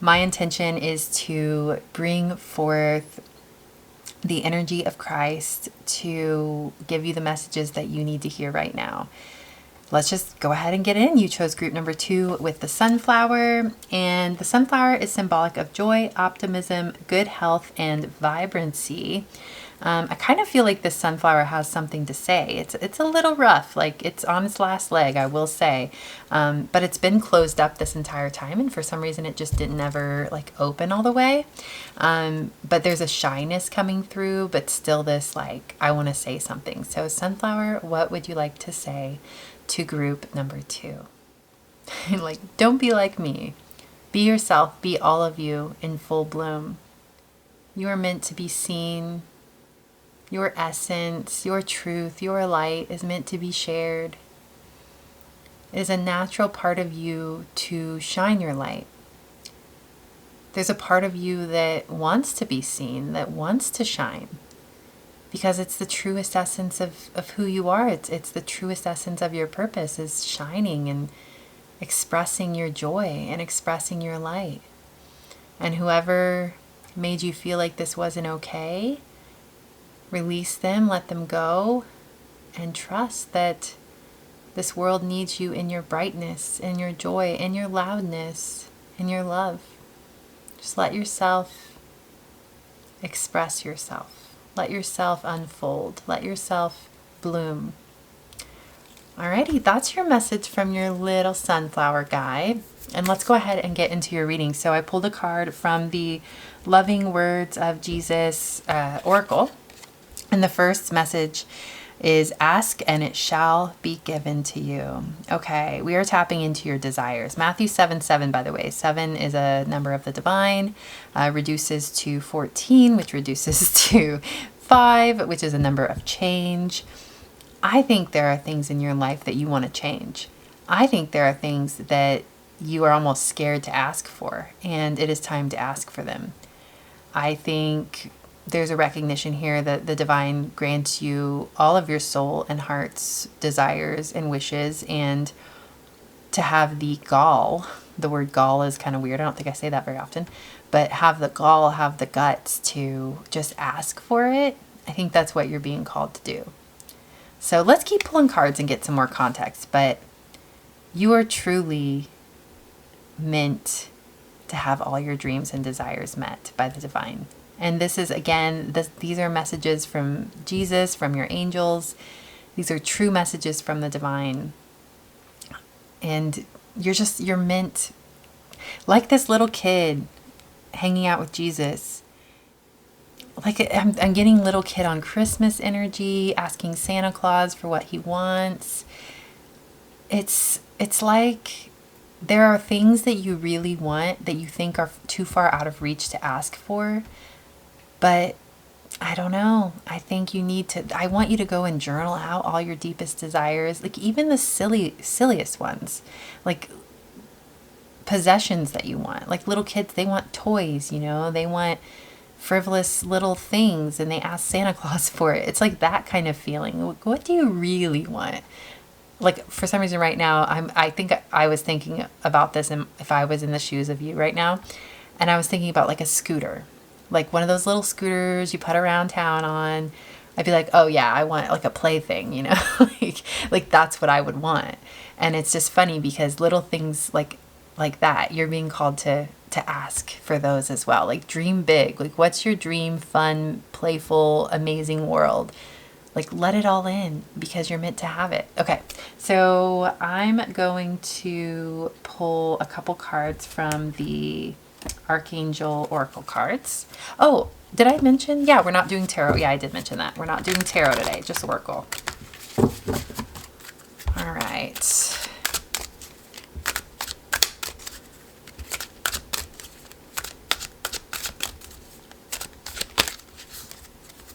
my intention is to bring forth the energy of Christ to give you the messages that you need to hear right now. Let's just go ahead and get in. You chose group number 2 with the sunflower, and the sunflower is symbolic of joy, optimism, good health, and vibrancy. I kind of feel like this sunflower has something to say. It's a little rough, like it's on its last leg, I will say, but it's been closed up this entire time, and for some reason it just didn't ever like open all the way. But there's a shyness coming through, but still this like, I want to say something. So sunflower, what would you like to say to group number 2? Like, don't be like me. Be yourself. Be all of you in full bloom. You are meant to be seen. Your essence, your truth, your light is meant to be shared. It is a natural part of you to shine your light. There's a part of you that wants to be seen, that wants to shine, because it's the truest essence of who you are. It's the truest essence of your purpose, is shining and expressing your joy and expressing your light. And whoever made you feel like this wasn't okay, release them, let them go, and trust that this world needs you in your brightness, in your joy, in your loudness, in your love. Just let yourself express yourself. Let yourself unfold. Let yourself bloom. Alrighty, that's your message from your little sunflower guy. And let's go ahead and get into your reading. So I pulled a card from the Loving Words of Jesus Oracle. And the first message is ask and it shall be given to you. Okay, we are tapping into your desires. Matthew 7:7, by the way. 7 is a number of the divine, reduces to 14, which reduces to 5, which is a number of change. I think there are things in your life that you want to change. I think there are things that you are almost scared to ask for, and it is time to ask for them. I think there's a recognition here that the divine grants you all of your soul and heart's desires and wishes, and to have the gall, the word gall is kind of weird, I don't think I say that very often, but have the gall, have the guts to just ask for it. I think that's what you're being called to do. So let's keep pulling cards and get some more context, but you are truly meant to have all your dreams and desires met by the divine. And this is, again, these are messages from Jesus, from your angels. These are true messages from the divine. And you're meant, like this little kid hanging out with Jesus. Like I'm getting little kid on Christmas energy, asking Santa Claus for what he wants. It's like there are things that you really want that you think are too far out of reach to ask for. But I don't know. I think I want you to go and journal out all your deepest desires, like even the silliest ones, like possessions that you want. Like little kids, they want toys, they want frivolous little things and they ask Santa Claus for it. It's like that kind of feeling. What do you really want? Like for some reason right now, I think I was thinking about this, and if I was in the shoes of you right now, and I was thinking about like a scooter. Like one of those little scooters you put around town on. I'd be like, oh yeah, I want like a plaything, like that's what I would want. And it's just funny because little things like that, you're being called to ask for those as well. Like dream big. Like what's your dream, fun, playful, amazing world? Like, let it all in because you're meant to have it. Okay, so I'm going to pull a couple cards from the Archangel Oracle cards. Oh, did I mention? Yeah, we're not doing tarot. Yeah, I did mention that. We're not doing tarot today, just Oracle. All right.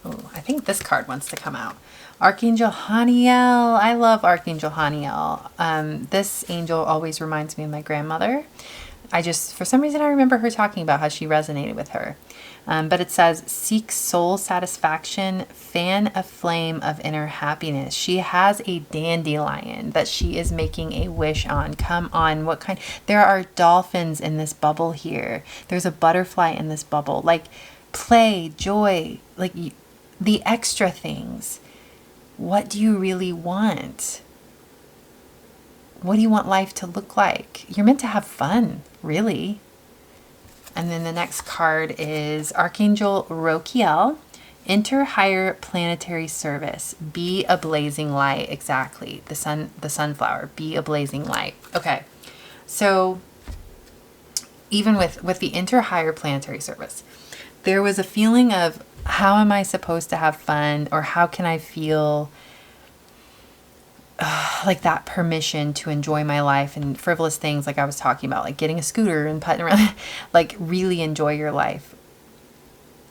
Oh, I think this card wants to come out. Archangel Haniel. I love Archangel Haniel. This angel always reminds me of my grandmother. For some reason, I remember her talking about how she resonated with her. But it says, seek soul satisfaction, fan a flame of inner happiness. She has a dandelion that she is making a wish on. Come on, what kind? There are dolphins in this bubble here. There's a butterfly in this bubble. Like, play, joy, like the extra things. What do you really want? What do you want life to look like? You're meant to have fun, really. And then the next card is Archangel Rokiel. Enter higher planetary service. Be a blazing light. Exactly. The sunflower. Be a blazing light. Okay. So even with the enter higher planetary service, there was a feeling of, how am I supposed to have fun? Or how can I feel like that permission to enjoy my life and frivolous things like I was talking about, like getting a scooter and putting around, like really enjoy your life.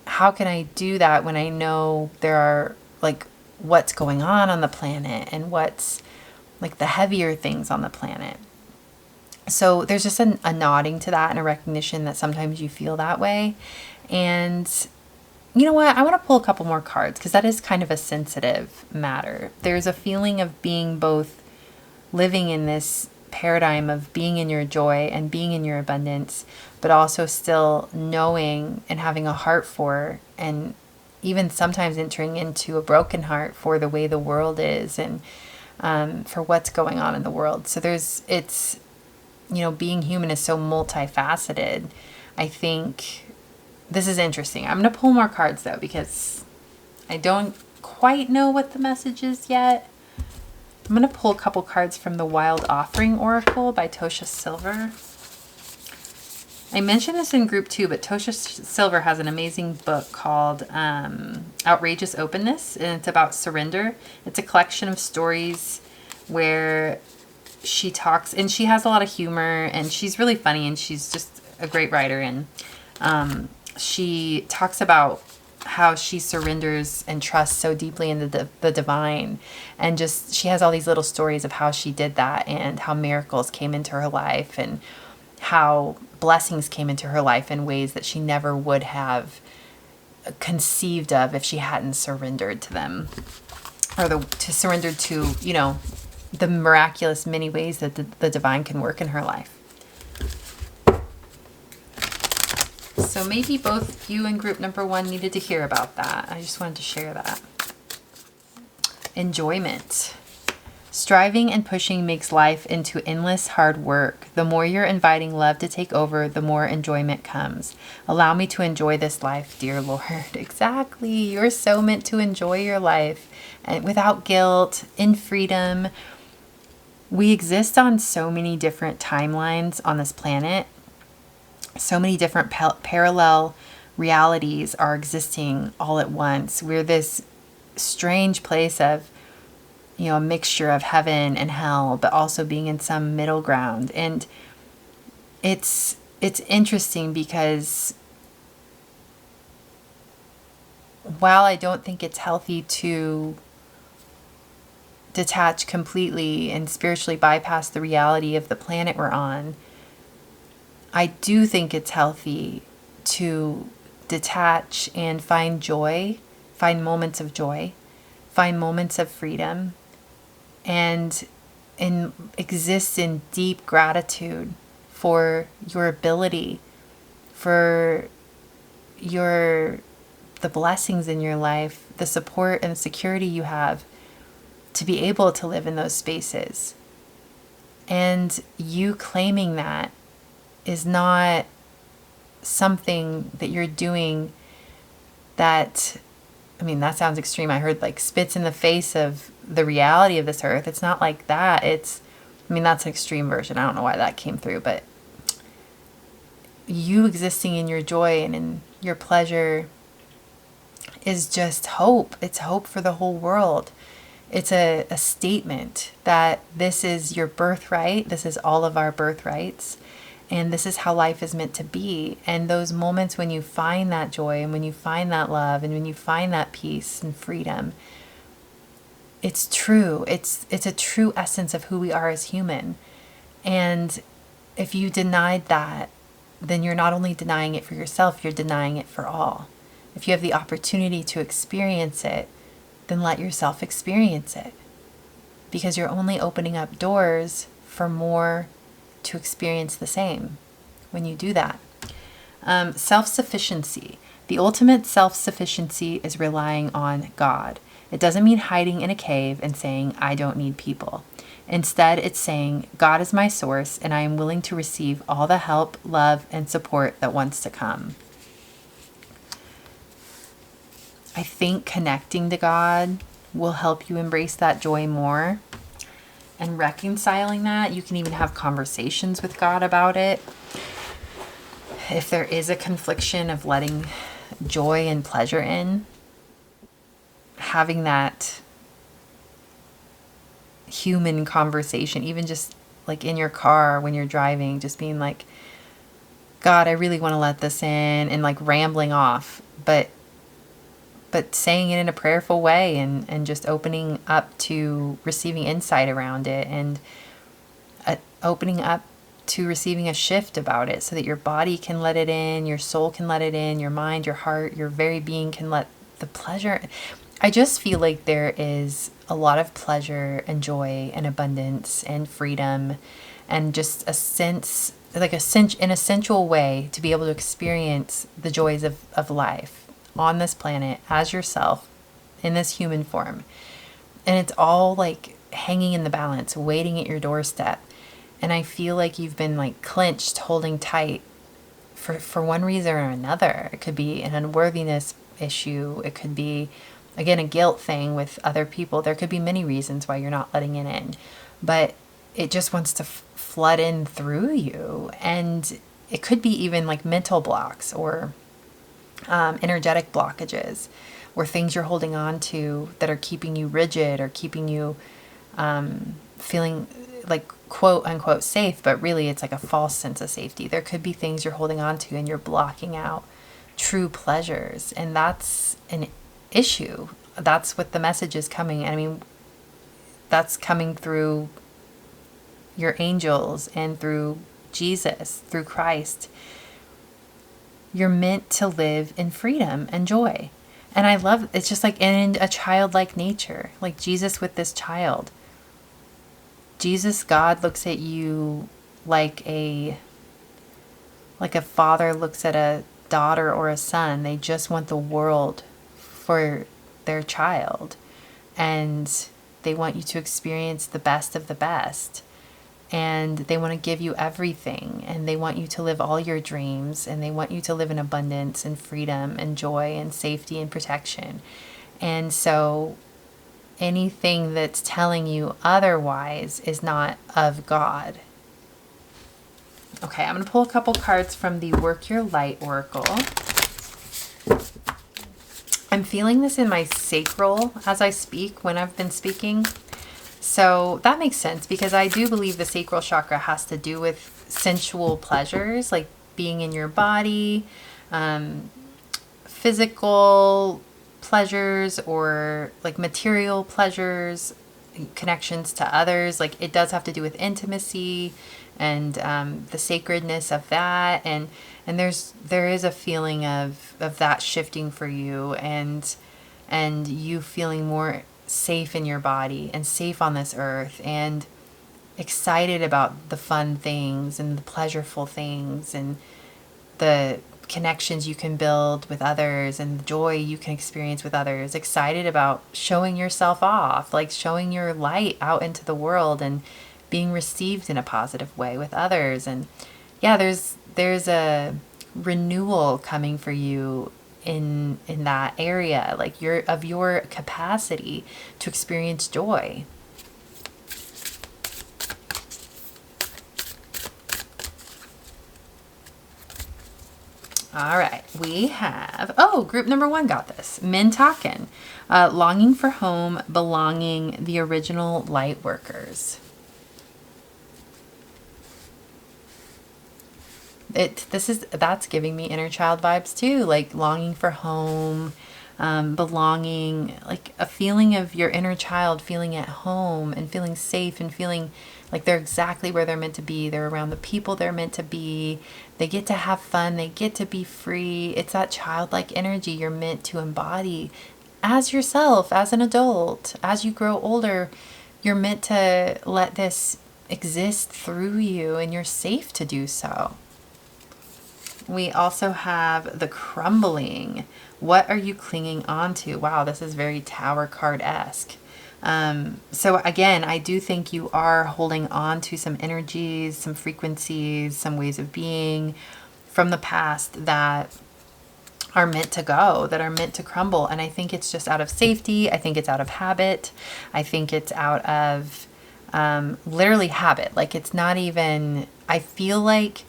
How can I do that when I know there are like what's going on the planet and what's like the heavier things on the planet? So there's just a nodding to that and a recognition that sometimes you feel that way. And you know what? I want to pull a couple more cards because that is kind of a sensitive matter. There's a feeling of being both living in this paradigm of being in your joy and being in your abundance, but also still knowing and having a heart for, and even sometimes entering into a broken heart for the way the world is and for what's going on in the world. So being human is so multifaceted. I think this is interesting. I'm going to pull more cards, though, because I don't quite know what the message is yet. I'm going to pull a couple cards from the Wild Offering Oracle by Tosha Silver. I mentioned this in group 2, but Tosha Silver has an amazing book called Outrageous Openness, and it's about surrender. It's a collection of stories where she talks, and she has a lot of humor, and she's really funny, and she's just a great writer, and she talks about how she surrenders and trusts so deeply in the divine, and just she has all these little stories of how she did that and how miracles came into her life and how blessings came into her life in ways that she never would have conceived of if she hadn't surrendered to them, or to surrender to the miraculous many ways that the divine can work in her life. So maybe both you and group number 1 needed to hear about that. I just wanted to share that. Enjoyment. Striving and pushing makes life into endless hard work. The more you're inviting love to take over, the more enjoyment comes. Allow me to enjoy this life, dear Lord. Exactly. You're so meant to enjoy your life, and without guilt, in freedom. We exist on so many different timelines on this planet. So many different parallel realities are existing all at once. We're this strange place of, a mixture of heaven and hell, but also being in some middle ground. And it's interesting because while I don't think it's healthy to detach completely and spiritually bypass the reality of the planet we're on, I do think it's healthy to detach and find joy, find moments of joy, find moments of freedom, and exist in deep gratitude for your ability, for the blessings in your life, the support and security you have to be able to live in those spaces. And you claiming that is not something that you're doing that I mean, that sounds extreme. I heard like spits in the face of the reality of this earth. It's not like that. I mean, that's an extreme version. I don't know why that came through, but you existing in your joy and in your pleasure is just hope. It's hope for the whole world. It's a statement that this is your birthright. This is all of our birthrights. And this is how life is meant to be. And those moments when you find that joy and when you find that love and when you find that peace and freedom, it's true. It's a true essence of who we are as human. And if you denied that, then you're not only denying it for yourself, you're denying it for all. If you have the opportunity to experience it, then let yourself experience it. Because you're only opening up doors for more to experience the same when you do that. Self-sufficiency. The ultimate self-sufficiency is relying on God. It doesn't mean hiding in a cave and saying, I don't need people. Instead, it's saying, God is my source and I am willing to receive all the help, love, and support that wants to come. I think connecting to God will help you embrace that joy more. And reconciling that, you can even have conversations with God about it. If there is a confliction of letting joy and pleasure in, having that human conversation, even just like in your car when you're driving, just being like, God, I really want to let this in, and like rambling off, but saying it in a prayerful way and just opening up to receiving insight around it and opening up to receiving a shift about it so that your body can let it in, your soul can let it in, your mind, your heart, your very being can let the pleasure. I just feel like there is a lot of pleasure and joy and abundance and freedom and just a sense, like an essential way to be able to experience the joys of life on this planet as yourself in this human form. And it's all like hanging in the balance, waiting at your doorstep. And I feel like you've been like clenched, holding tight for one reason or another. It could be an unworthiness issue. It could be, again, a guilt thing with other people. There could be many reasons why you're not letting it in. But it just wants to flood in through you. And it could be even like mental blocks or energetic blockages, or things you're holding on to that are keeping you rigid or keeping you feeling like quote unquote safe, but really it's like a false sense of safety. There could be things you're holding on to and you're blocking out true pleasures, and that's an issue. That's what the message is coming. I mean, that's coming through your angels and through Jesus, through Christ. You're meant to live in freedom and joy. And I love, it's just like in a childlike nature, like Jesus with this child. Jesus, God, looks at you like a father looks at a daughter or a son. They just want the world for their child. And they want you to experience the best of the best. And they want to give you everything, and they want you to live all your dreams, and they want you to live in abundance and freedom and joy and safety and protection. And so anything that's telling you otherwise is not of God. Okay, I'm going to pull a couple cards from the Work Your Light Oracle. I'm feeling this in my sacral as I speak when I've been speaking. So that makes sense, because I do believe the sacral chakra has to do with sensual pleasures, like being in your body, physical pleasures, or like material pleasures, connections to others. Like it does have to do with intimacy and the sacredness of that. And there is a feeling of that shifting for you, and you feeling more safe in your body and safe on this earth and excited about the fun things and the pleasureful things and the connections you can build with others and the joy you can experience with others. Excited about showing yourself off, like showing your light out into the world and being received in a positive way with others. And yeah, there's a renewal coming for you in that area, like your capacity to experience joy. All right, we have, group number 1 got this. Mintaken, longing for home, belonging, the original light workers. That's giving me inner child vibes too, like longing for home, belonging, like a feeling of your inner child feeling at home and feeling safe and feeling like they're exactly where they're meant to be. They're around the people they're meant to be. They get to have fun. They get to be free. It's that childlike energy you're meant to embody as yourself, as an adult. As you grow older, you're meant to let this exist through you, and you're safe to do so. We also have the crumbling. What are you clinging on to? Wow, this is very Tower card-esque. So again, I do think you are holding on to some energies, some frequencies, some ways of being from the past that are meant to go, that are meant to crumble. And I think it's just out of safety. I think it's out of habit. I think it's out of literally habit. Like it's not even, I feel like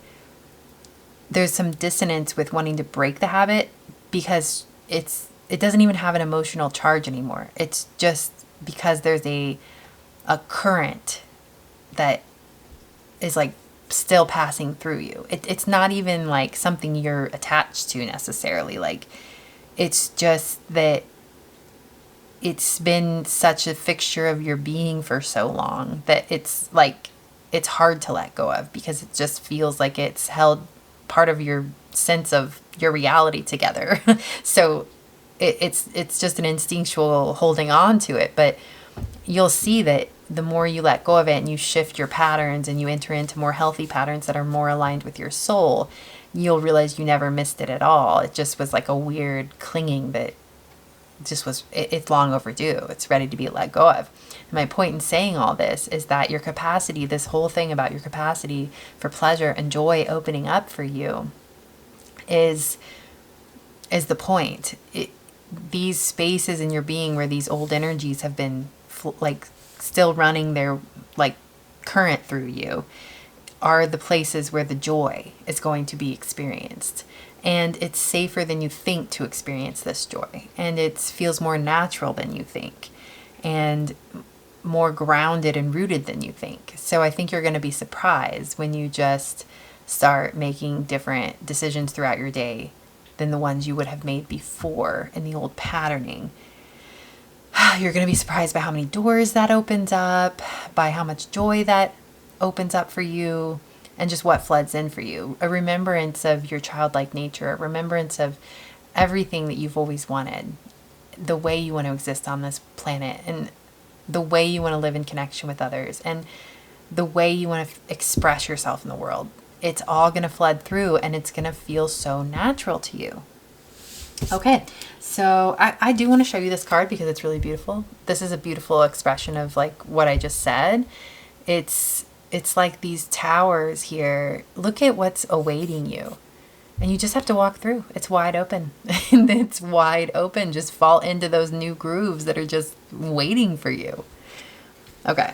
there's some dissonance with wanting to break the habit because it doesn't even have an emotional charge anymore. It's just because there's a current that is like still passing through you. It's not even like something you're attached to necessarily. Like it's just that it's been such a fixture of your being for so long that it's like it's hard to let go of because it just feels like it's held part of your sense of your reality together. So it's just an instinctual holding on to it. But you'll see that the more you let go of it and you shift your patterns and you enter into more healthy patterns that are more aligned with your soul, you'll realize you never missed it at all. It just was like a weird clinging that just was, it's long overdue. It's ready to be let go of. And my point in saying all this is that your capacity, this whole thing about your capacity for pleasure and joy opening up for you is the point. These spaces in your being where these old energies have been like still running their like current through you are the places where the joy is going to be experienced. And it's safer than you think to experience this joy. And it feels more natural than you think. And more grounded and rooted than you think. So I think you're going to be surprised when you just start making different decisions throughout your day than the ones you would have made before in the old patterning. You're going to be surprised by how many doors that opens up, by how much joy that opens up for you, and just what floods in for you. A remembrance of your childlike nature, a remembrance of everything that you've always wanted, the way you want to exist on this planet, and the way you want to live in connection with others, and the way you want to express yourself in the world. It's all going to flood through, and it's going to feel so natural to you. Okay, so I do want to show you this card because it's really beautiful. This is a beautiful expression of like what I just said. It's like these towers here. Look at what's awaiting you. And you just have to walk through. It's wide open. It's wide open. Just fall into those new grooves that are just waiting for you. Okay.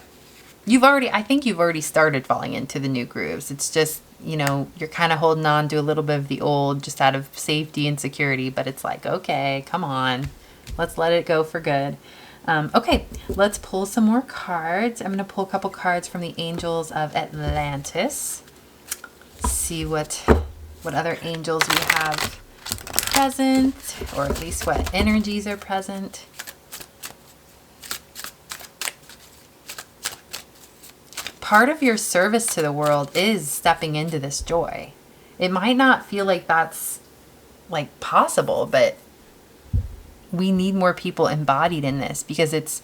I think you've already started falling into the new grooves. It's just, you're kind of holding on to a little bit of the old just out of safety and security. But it's like, okay, come on. Let's let it go for good. Okay, let's pull some more cards. I'm going to pull a couple cards from the Angels of Atlantis. See what other angels we have present, or at least what energies are present. Part of your service to the world is stepping into this joy. It might not feel like that's like possible, but we need more people embodied in this because it's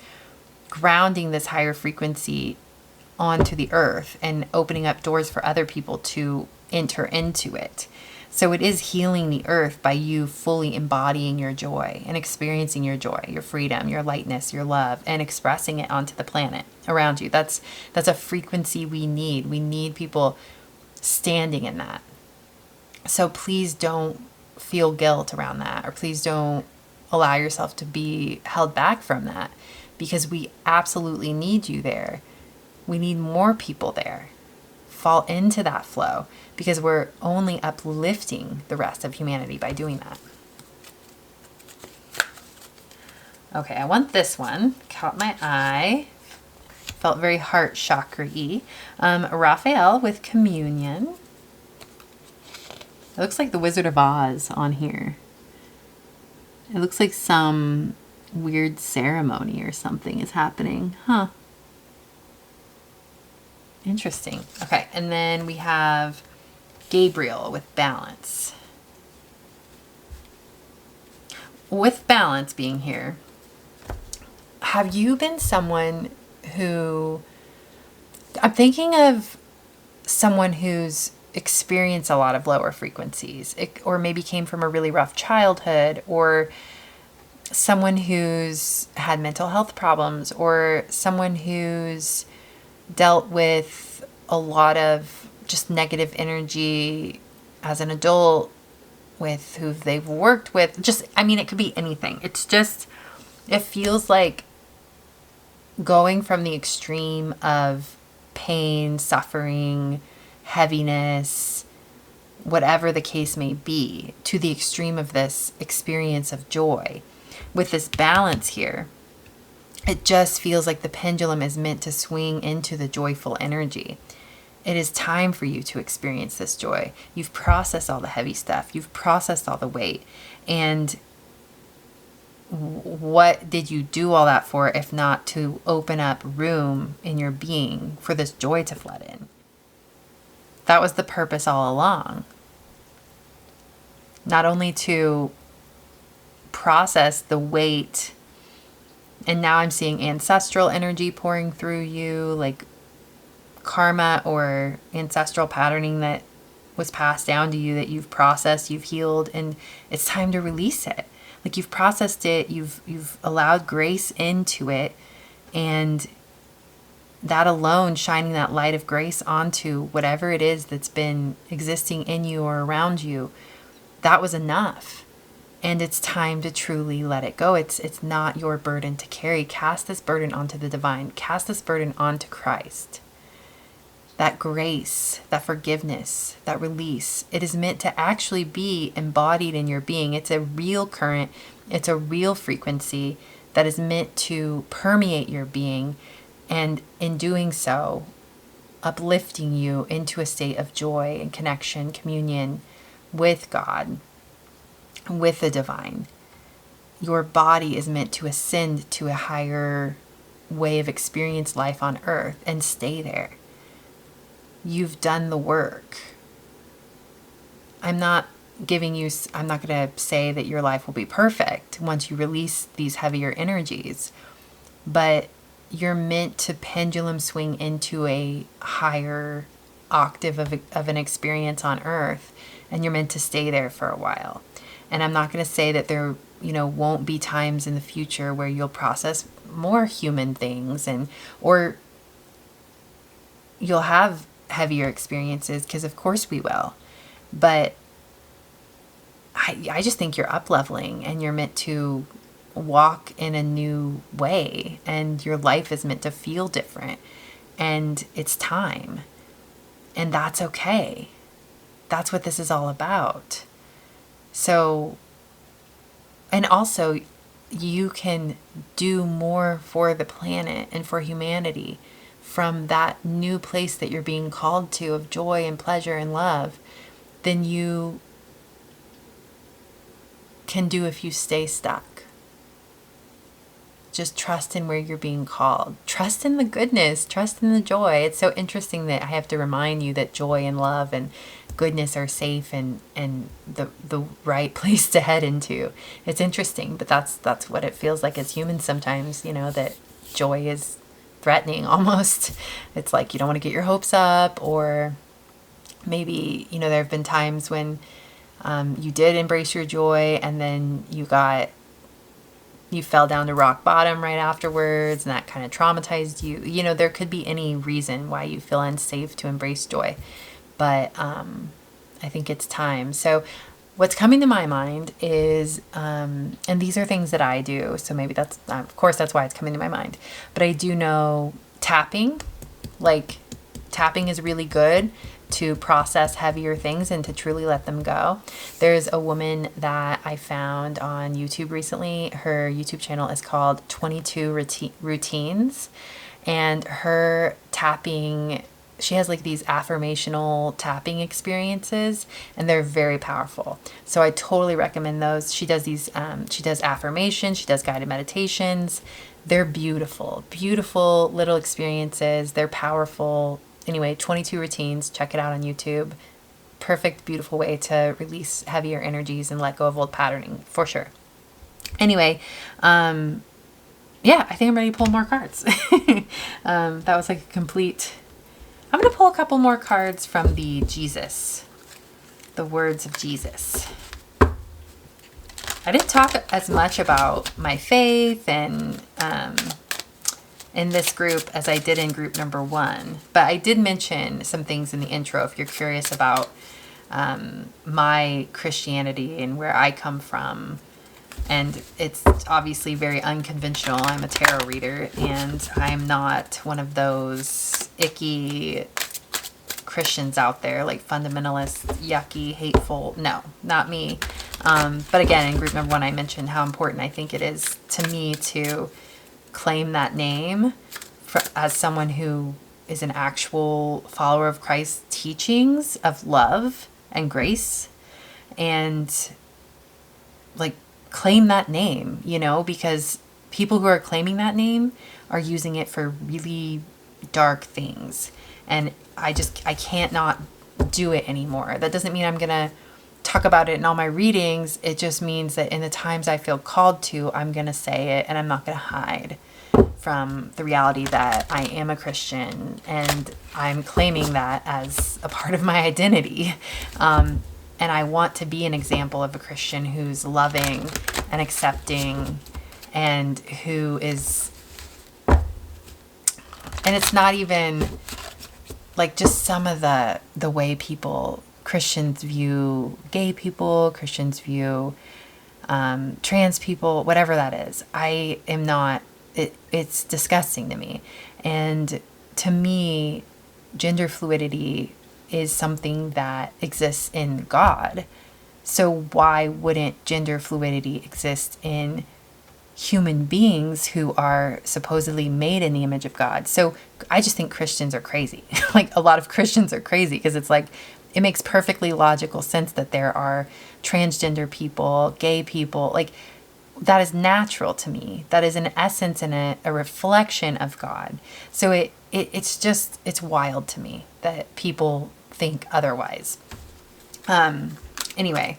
grounding this higher frequency onto the earth and opening up doors for other people to enter into it. So it is healing the earth by you fully embodying your joy and experiencing your joy, your freedom, your lightness, your love, and expressing it onto the planet around you. That's a frequency we need. We need people standing in that. So please don't feel guilt around that, or please don't allow yourself to be held back from that, because we absolutely need you there. We need more people there. Fall into that flow, because we're only uplifting the rest of humanity by doing that. Okay, I want this one. Caught my eye. Felt very heart chakra-y. Raphael with communion. It looks like the Wizard of Oz on here. It looks like some weird ceremony or something is happening. Huh. Interesting. Okay, and then we have Gabriel with balance. With balance being here, have you been someone who, I'm thinking of someone who's experienced a lot of lower frequencies, or maybe came from a really rough childhood, or someone who's had mental health problems, or someone who's dealt with a lot of just negative energy as an adult, with who they've worked with. Just, I mean, it could be anything. It's just, it feels like going from the extreme of pain, suffering, heaviness, whatever the case may be, to the extreme of this experience of joy. With this balance here, it just feels like the pendulum is meant to swing into the joyful energy. It is time for you to experience this joy. You've processed all the heavy stuff. You've processed all the weight. And what did you do all that for, if not to open up room in your being for this joy to flood in? That was the purpose all along. Not only to process the weight, and now I'm seeing ancestral energy pouring through you, like karma or ancestral patterning that was passed down to you that you've processed, you've healed, and it's time to release it. Like, you've processed it, you've allowed grace into it, and that alone, shining that light of grace onto whatever it is that's been existing in you or around you, that was enough. And it's time to truly let it go. It's not your burden to carry. Cast this burden onto the divine. Cast this burden onto Christ. That grace, that forgiveness, that release, it is meant to actually be embodied in your being. It's a real current. It's a real frequency that is meant to permeate your being, and in doing so, uplifting you into a state of joy and connection, communion with God, with the divine. Your body is meant to ascend to a higher way of experience life on earth and stay there. You've done the work. I'm not going to say that your life will be perfect once you release these heavier energies, but you're meant to pendulum swing into a higher octave of an experience on earth, and you're meant to stay there for a while. And I'm not going to say that there, won't be times in the future where you'll process more human things, or you'll have heavier experiences, because of course we will. But I just think you're up leveling, and you're meant to walk in a new way, and your life is meant to feel different, and it's time, and that's okay. That's what this is all about. So, and also, you can do more for the planet and for humanity from that new place that you're being called to, of joy and pleasure and love, than you can do if you stay stuck. Just trust in where you're being called. Trust in the goodness. Trust in the joy. It's so interesting that I have to remind you that joy and love and goodness are safe and the right place to head into. It's interesting, but that's what it feels like as humans sometimes, that joy is threatening almost. It's like you don't want to get your hopes up, or maybe, there have been times when you did embrace your joy, and then you fell down to rock bottom right afterwards, and that kind of traumatized you. There could be any reason why you feel unsafe to embrace joy, but I think it's time. So what's coming to my mind is, and these are things that I do, so maybe that's, of course, that's why it's coming to my mind. But I do know tapping, like tapping is really good to process heavier things and to truly let them go. There's a woman that I found on YouTube recently. Her YouTube channel is called 22 Routines, and her tapping, she has like these affirmational tapping experiences, and they're very powerful. So I totally recommend those. She does these, she does affirmations, she does guided meditations. They're beautiful, beautiful little experiences. They're powerful. Anyway, 22 Routines, check it out on YouTube. Perfect, beautiful way to release heavier energies and let go of old patterning, for sure. Anyway, yeah, I think I'm ready to pull more cards. That was like a complete... I'm going to pull a couple more cards from the Jesus, the words of Jesus. I didn't talk as much about my faith and in this group as I did in group number 1, but I did mention some things in the intro if you're curious about my Christianity and where I come from. And it's obviously very unconventional. I'm a tarot reader, and I'm not one of those icky Christians out there, like fundamentalist, yucky, hateful. No, not me. But again, in group number 1, I mentioned how important I think it is to me to claim that name as someone who is an actual follower of Christ's teachings of love and grace, and like claim that name, you know, because people who are claiming that name are using it for really dark things, and I can't not do it anymore. That doesn't mean I'm gonna talk about it in all my readings. It just means that in the times I feel called to, I'm gonna say it, and I'm not gonna hide from the reality that I am a Christian, and I'm claiming that as a part of my identity. And I want to be an example of a Christian who's loving and accepting, and who is, and it's not even like just some of the way Christians view gay people, Christians view trans people, whatever that is. I am not, it's disgusting to me. And to me, gender fluidity is something that exists in God. So why wouldn't gender fluidity exist in human beings who are supposedly made in the image of God? So I just think Christians are crazy. Like a lot of Christians are crazy, because it's like, it makes perfectly logical sense that there are transgender people, gay people. Like, that is natural to me. That is an essence and a reflection of God. So it's wild to me that people think otherwise. Anyway,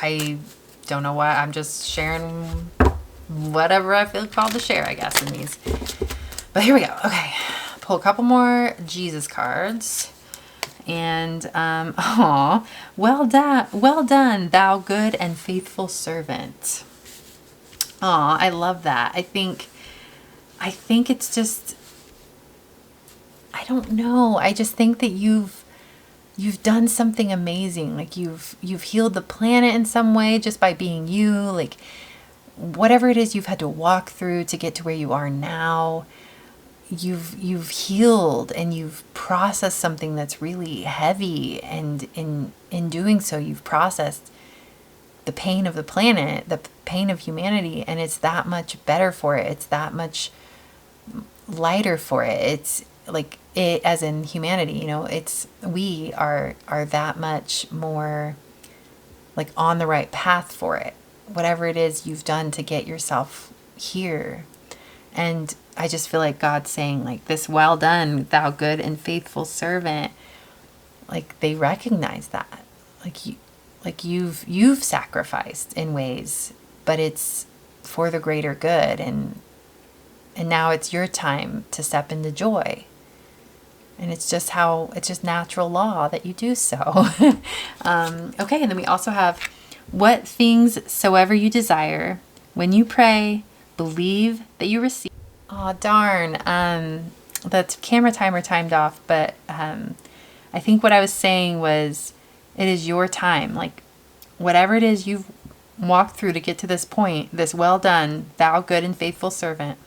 I don't know why. I'm just sharing whatever I feel called to share, I guess, in these. But here we go. Okay. Pull a couple more Jesus cards. And, well done, thou good and faithful servant. I love that. I think it's just, I don't know. I just think that you've done something amazing. Like you've healed the planet in some way just by being you. Like whatever it is you've had to walk through to get to where you are now, you've healed and you've processed something that's really heavy, and in doing so you've processed the pain of the planet, the pain of humanity, and it's that much better for it. It's that much lighter for it. It's like it, as in humanity, you know, we are that much more like on the right path for it, whatever it is you've done to get yourself here. And I just feel like God's saying, like, this, well done, thou good and faithful servant. Like they recognize that, like you've sacrificed in ways, but it's for the greater good, and now it's your time to step into joy. And it's just natural law that you do so. Okay, and then we also have, what things soever you desire, when you pray, believe that you receive. Oh, darn. The camera timer timed off, but I think what I was saying was, it is your time. Like, whatever it is you've walked through to get to this point, this well done, thou good and faithful servant,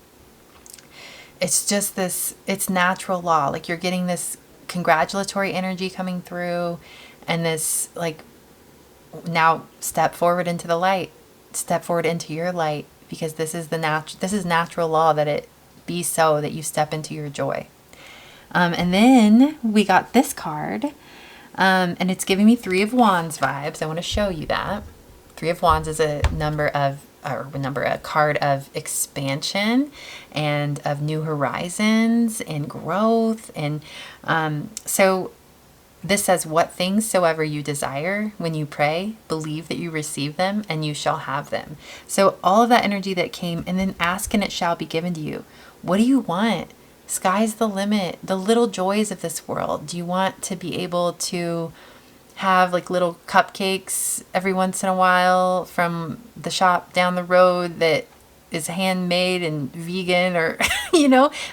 it's just this, it's natural law. Like, you're getting this congratulatory energy coming through, and this, like, now step forward into the light, step forward into your light, because this is natural law, that it be so, that you step into your joy. And then we got this card, and it's giving me Three of Wands vibes. I want to show you that. Three of Wands is a card of expansion and of new horizons and growth. And so this says, what things soever you desire when you pray, believe that you receive them and you shall have them. So all of that energy that came, and then ask and it shall be given to you. What do you want? Sky's the limit. The little joys of this world. Do you want to be able to have like little cupcakes every once in a while from the shop down the road that is handmade and vegan, or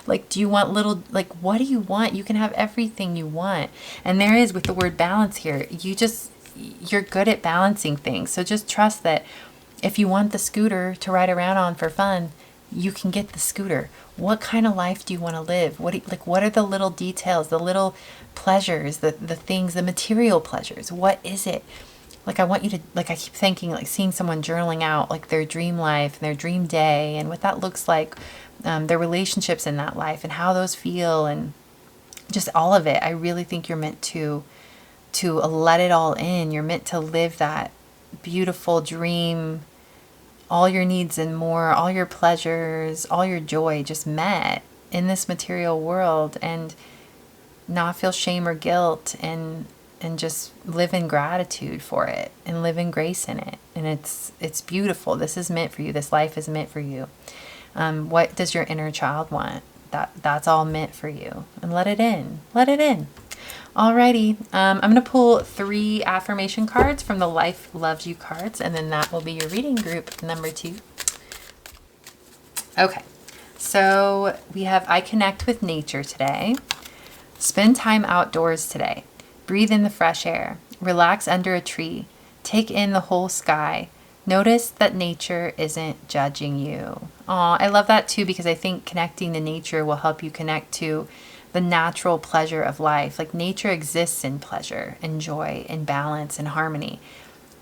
like, do you want little, like, what do you want? You can have everything you want. And there is, with the word balance here, you're good at balancing things. So just trust that if you want the scooter to ride around on for fun, you can get the scooter. What kind of life do you want to live? What are the little details, the little pleasures, the things, the material pleasures? What is it? Like, I want you to, like, I keep thinking, like, seeing someone journaling out, like, their dream life and their dream day and what that looks like, their relationships in that life and how those feel, and just all of it. I really think you're meant to let it all in. You're meant to live that beautiful dream, all your needs and more, all your pleasures, all your joy just met in this material world, and not feel shame or guilt, and just live in gratitude for it and live in grace in it. And it's beautiful. This is meant for you. This life is meant for you. What does your inner child want? That's all meant for you. And let it in. Let it in. Alrighty. I'm going to pull 3 affirmation cards from the Life Loves You cards, and then that will be your reading group number 2. Okay. So we have, I connect with nature today. Spend time outdoors today. Breathe in the fresh air. Relax under a tree. Take in the whole sky. Notice that nature isn't judging you. Aw, I love that too, because I think connecting to nature will help you connect to the natural pleasure of life. Like, nature exists in pleasure and joy and balance and harmony.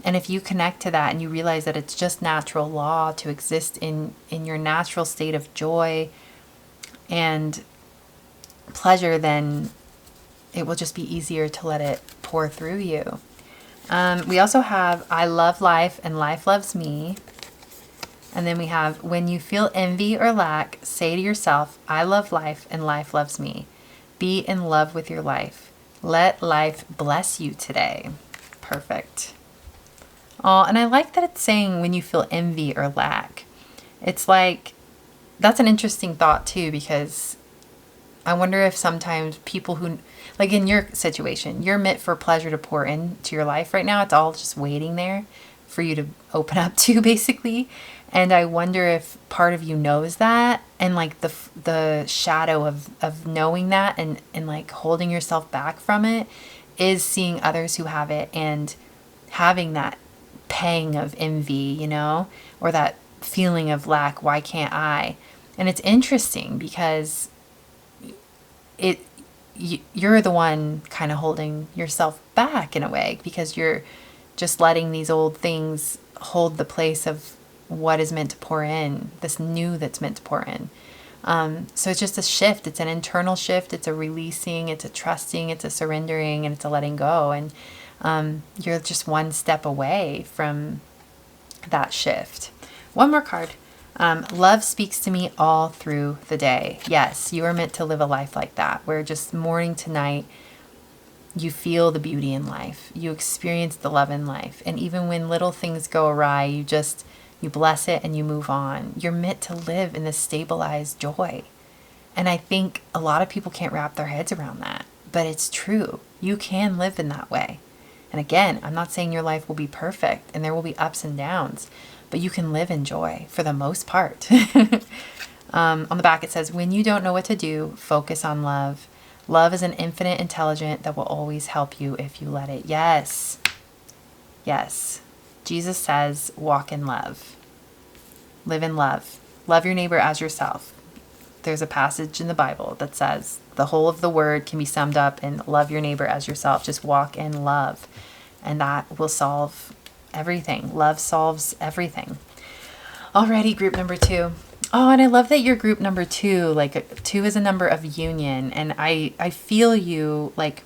And if you connect to that and you realize that it's just natural law to exist in your natural state of joy and pleasure, then it will just be easier to let it pour through you. We also have, I love life and life loves me. And then we have, when you feel envy or lack, say to yourself, I love life and life loves me. Be in love with your life. Let life bless you today. Perfect. Oh, and I like that it's saying when you feel envy or lack. It's like, that's an interesting thought too, because I wonder if sometimes people who, like in your situation, you're meant for pleasure to pour into your life right now. It's all just waiting there for you to open up to, basically. And I wonder if part of you knows that, and like the shadow of knowing that and like holding yourself back from it is seeing others who have it and having that pang of envy, or that feeling of lack. Why can't I? And it's interesting because you're the one kind of holding yourself back in a way, because you're just letting these old things hold the place of what is meant to pour in, this new that's meant to pour in. So it's just a shift. It's an internal shift. It's a releasing, it's a trusting, it's a surrendering, and it's a letting go. And you're just one step away from that shift. One more card. Love speaks to me all through the day. Yes, you are meant to live a life like that, where just morning to night, you feel the beauty in life. You experience the love in life. And even when little things go awry, you bless it and you move on. You're meant to live in this stabilized joy. And I think a lot of people can't wrap their heads around that, but it's true. You can live in that way. And again, I'm not saying your life will be perfect and there will be ups and downs, but you can live in joy for the most part. On the back it says, when you don't know what to do, focus on love. Love is an infinite intelligence that will always help you if you let it. Yes. Yes. Jesus says, walk in love. Live in love. Love your neighbor as yourself. There's a passage in the Bible that says the whole of the word can be summed up in love your neighbor as yourself. Just walk in love. And that will solve everything. Love solves everything. Alrighty, group number 2. Oh, and I love that you're group number 2. Like 2 is a number of union. And I feel you, like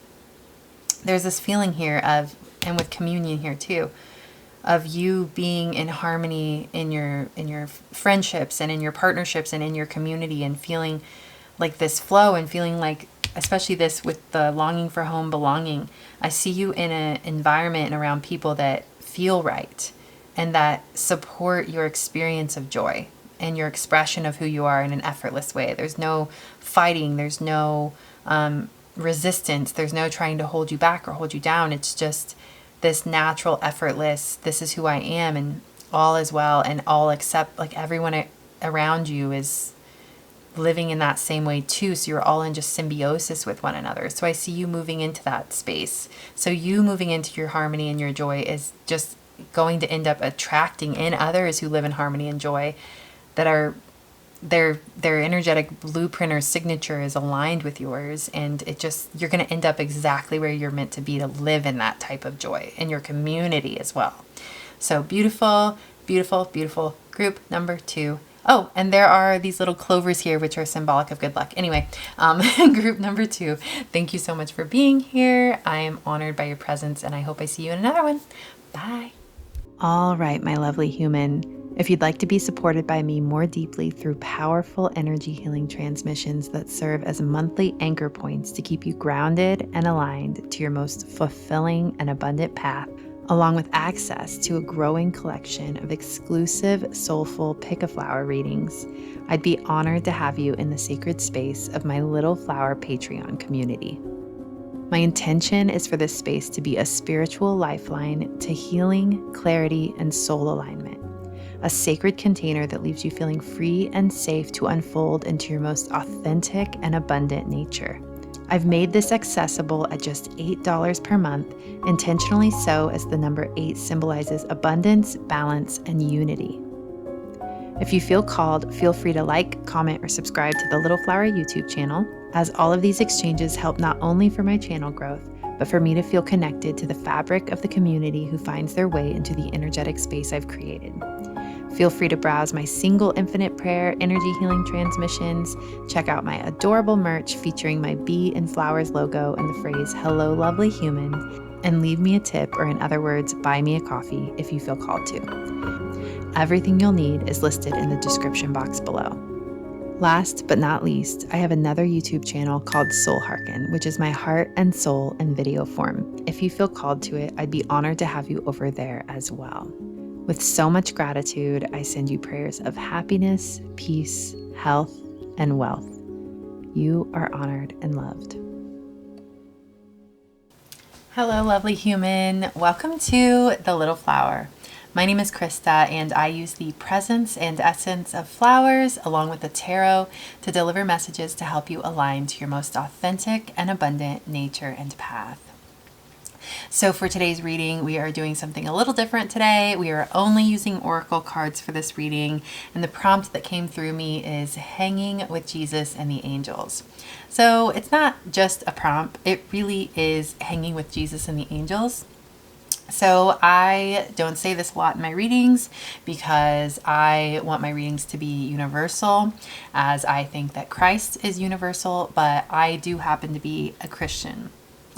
there's this feeling here of, and with communion here too, of you being in harmony in your friendships and in your partnerships and in your community, and feeling like this flow, and feeling like, especially this with the longing for home belonging. I see you in an environment and around people that feel right and that support your experience of joy and your expression of who you are in an effortless way. There's no fighting, there's no resistance, there's no trying to hold you back or hold you down. It's just this natural, effortless, this is who I am, and all is well, and all except, like, everyone around you is living in that same way too. So you're all in just symbiosis with one another. So I see you moving into that space. So you moving into your harmony and your joy is just going to end up attracting in others who live in harmony and joy, that are their energetic blueprint or signature is aligned with yours, and it just, you're going to end up exactly where you're meant to be, to live in that type of joy in your community as well. So beautiful, beautiful, beautiful. Group number 2. Oh, and there are these little clovers here, which are symbolic of good luck. Anyway, group number 2, thank you so much for being here. I am honored by your presence, and I hope I see you in another one. Bye. All right, my lovely human. If you'd like to be supported by me more deeply through powerful energy healing transmissions that serve as monthly anchor points to keep you grounded and aligned to your most fulfilling and abundant path, along with access to a growing collection of exclusive soulful pick-a-flower readings, I'd be honored to have you in the sacred space of my Little Flower Patreon community. My intention is for this space to be a spiritual lifeline to healing, clarity, and soul alignment. A sacred container that leaves you feeling free and safe to unfold into your most authentic and abundant nature. I've made this accessible at just $8 per month, intentionally so, as the number 8 symbolizes abundance, balance, and unity. If you feel called, feel free to like, comment, or subscribe to the Little Flower YouTube channel, as all of these exchanges help not only for my channel growth, but for me to feel connected to the fabric of the community who finds their way into the energetic space I've created. Feel free to browse my single infinite prayer energy healing transmissions, check out my adorable merch featuring my bee and flowers logo and the phrase, "Hello, lovely human," and leave me a tip, or in other words, buy me a coffee if you feel called to. Everything you'll need is listed in the description box below. Last but not least, I have another YouTube channel called Soul Hearken, which is my heart and soul in video form. If you feel called to it, I'd be honored to have you over there as well. With so much gratitude, I send you prayers of happiness, peace, health, and wealth. You are honored and loved. Hello, lovely human. Welcome to the Little Flower. My name is Krista, and I use the presence and essence of flowers along with the tarot to deliver messages to help you align to your most authentic and abundant nature and path. So for today's reading, we are doing something a little different today. We are only using oracle cards for this reading, and the prompt that came through me is hanging with Jesus and the angels. So it's not just a prompt, it really is hanging with Jesus and the angels. So I don't say this a lot in my readings because I want my readings to be universal, as I think that Christ is universal, but I do happen to be a Christian.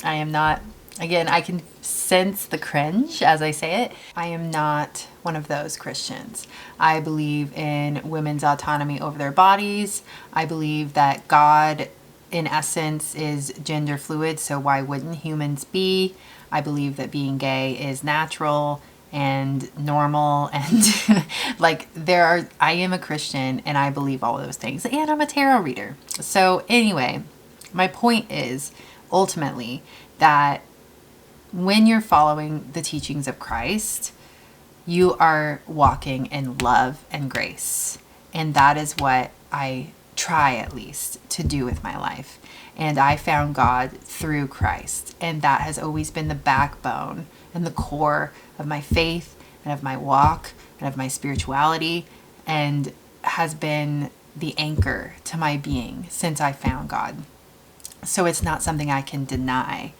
I am not, again, I can sense the cringe as I say it. I am not one of those Christians. I believe in women's autonomy over their bodies. I believe that God, in essence, is gender fluid, so why wouldn't humans be? I believe that being gay is natural and normal, and I am a Christian and I believe all of those things, and I'm a tarot reader. So anyway, my point is ultimately that when you're following the teachings of Christ, you are walking in love and grace. And that is what I try at least to do with my life. And I found God through Christ. And that has always been the backbone and the core of my faith and of my walk and of my spirituality, and has been the anchor to my being since I found God. So it's not something I can deny.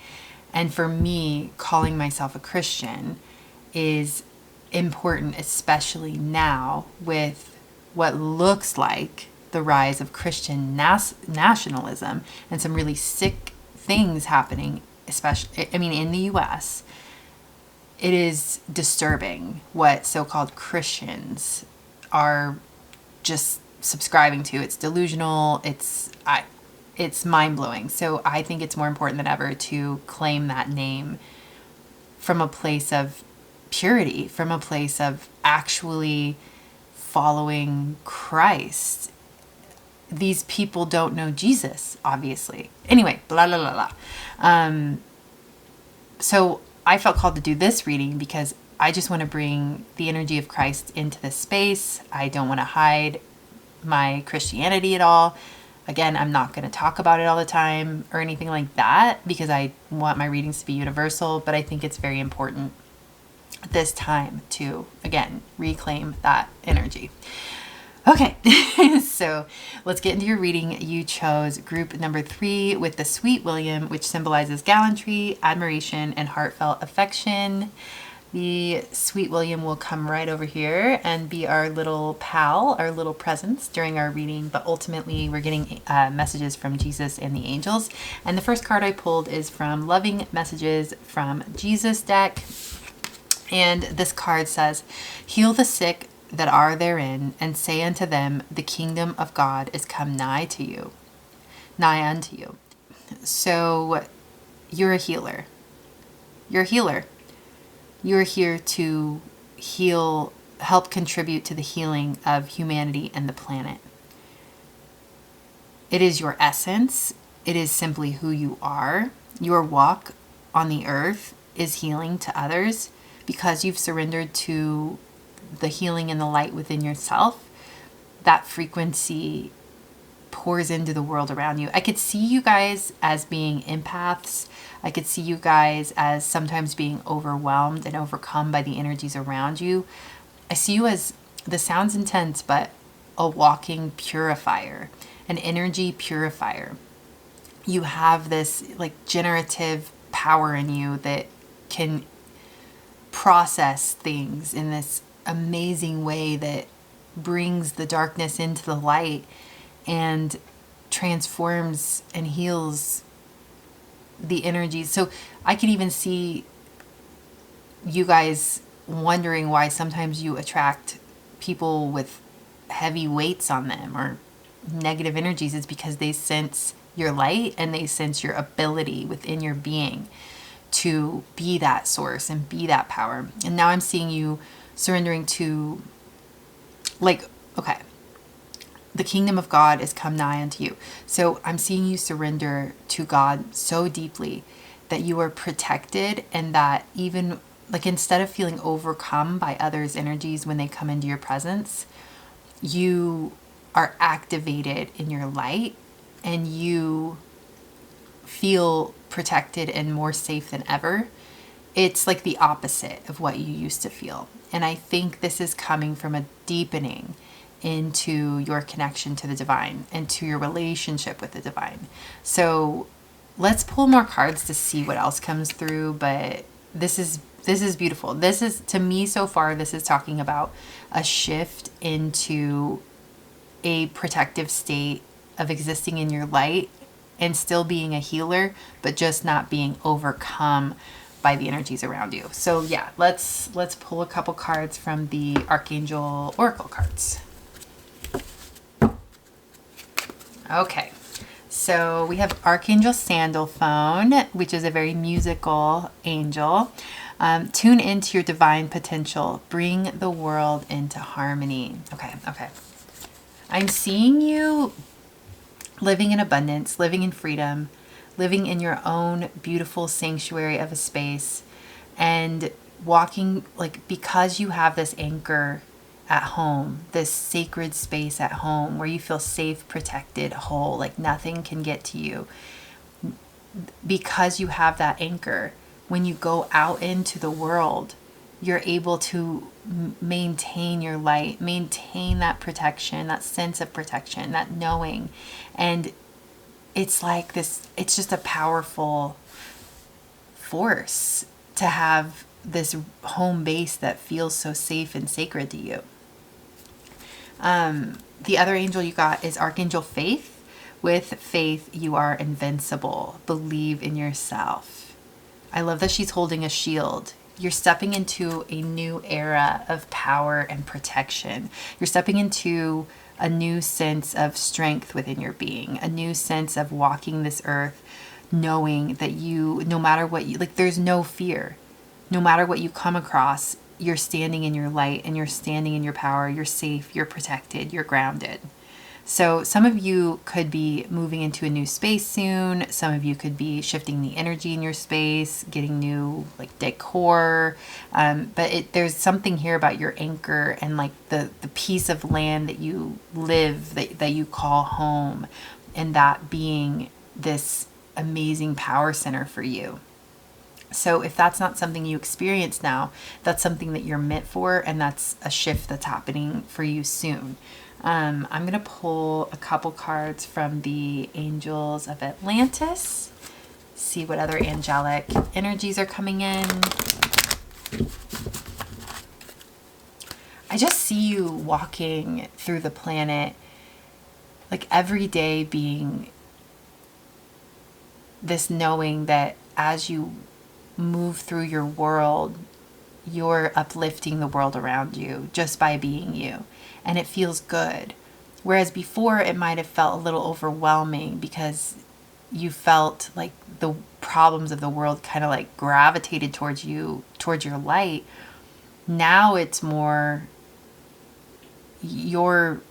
And for me, calling myself a Christian is important, especially now with what looks like the rise of Christian nationalism and some really sick things happening, especially, in the US. It is disturbing what so-called Christians are just subscribing to. It's delusional. It's mind-blowing. So I think it's more important than ever to claim that name from a place of purity, from a place of actually following Christ. These people don't know Jesus, obviously. Anyway, blah, blah, blah, blah. So I felt called to do this reading because I just want to bring the energy of Christ into this space. I don't want to hide my Christianity at all. Again, I'm not going to talk about it all the time or anything like that because I want my readings to be universal, but I think it's very important this time to, again, reclaim that energy. Okay, so let's get into your reading. You chose group number 3 with the Sweet William, which symbolizes gallantry, admiration, and heartfelt affection. The Sweet William will come right over here and be our little pal, our little presence during our reading, but ultimately we're getting messages from Jesus and the angels. And the first card I pulled is from Loving Messages from Jesus deck. And this card says, heal the sick that are therein, and say unto them, the kingdom of God is come nigh to you, nigh unto you. So you're a healer. You're a healer. You're here to heal, help contribute to the healing of humanity and the planet. It is your essence. It is simply who you are. Your walk on the earth is healing to others because you've surrendered to the healing and the light within yourself. That frequency pours into the world around you. I could see you guys as being empaths. I could see you guys as sometimes being overwhelmed and overcome by the energies around you. I see you as, this sounds intense, but a walking purifier, an energy purifier. You have this like generative power in you that can process things in this amazing way that brings the darkness into the light and transforms and heals the energies. So I can even see you guys wondering why sometimes you attract people with heavy weights on them or negative energies. It's because they sense your light and they sense your ability within your being to be that source and be that power. And now I'm seeing you surrendering to, like, okay, the kingdom of God is come nigh unto you. So I'm seeing you surrender to God so deeply that you are protected, and that even like instead of feeling overcome by others' energies when they come into your presence, you are activated in your light and you feel protected and more safe than ever. It's like the opposite of what you used to feel. And I think this is coming from a deepening into your connection to the divine and to your relationship with the divine. So let's pull more cards to see what else comes through. But this is beautiful. This is, to me so far, this is talking about a shift into a protective state of existing in your light and still being a healer, but just not being overcome by the energies around you. So yeah, let's pull a couple cards from the Archangel Oracle cards. Okay, so we have Archangel Sandalphone, which is a very musical angel. Tune into your divine potential. Bring the world into harmony. Okay. I'm seeing you living in abundance, living in freedom, living in your own beautiful sanctuary of a space, and walking, like, because you have this anchor at home, this sacred space at home where you feel safe, protected, whole, like nothing can get to you. Because you have that anchor, when you go out into the world, you're able to maintain your light, maintain that protection, that sense of protection, that knowing. And it's like this, it's just a powerful force to have this home base that feels so safe and sacred to you. The other angel you got is Archangel Faith. With faith, you are invincible. Believe in yourself. I love that she's holding a shield. You're stepping into a new era of power and protection. You're stepping into a new sense of strength within your being, a new sense of walking this earth, knowing that you, no matter what you, like, there's no fear. No matter what you come across, you're standing in your light and you're standing in your power. You're safe, you're protected, you're grounded. So some of you could be moving into a new space soon. Some of you could be shifting the energy in your space, getting new like decor. But there's something here about your anchor and like the piece of land that you live, that you call home, and that being this amazing power center for you. So if that's not something you experience now, that's something that you're meant for, and that's a shift that's happening for you soon. I'm going to pull a couple cards from the Angels of Atlantis, see what other angelic energies are coming in. I just see you walking through the planet, like every day being this knowing that as you move through your world, you're uplifting the world around you just by being you. And it feels good. Whereas before it might have felt a little overwhelming because you felt like the problems of the world kind of like gravitated towards you, towards your light. Now it's more your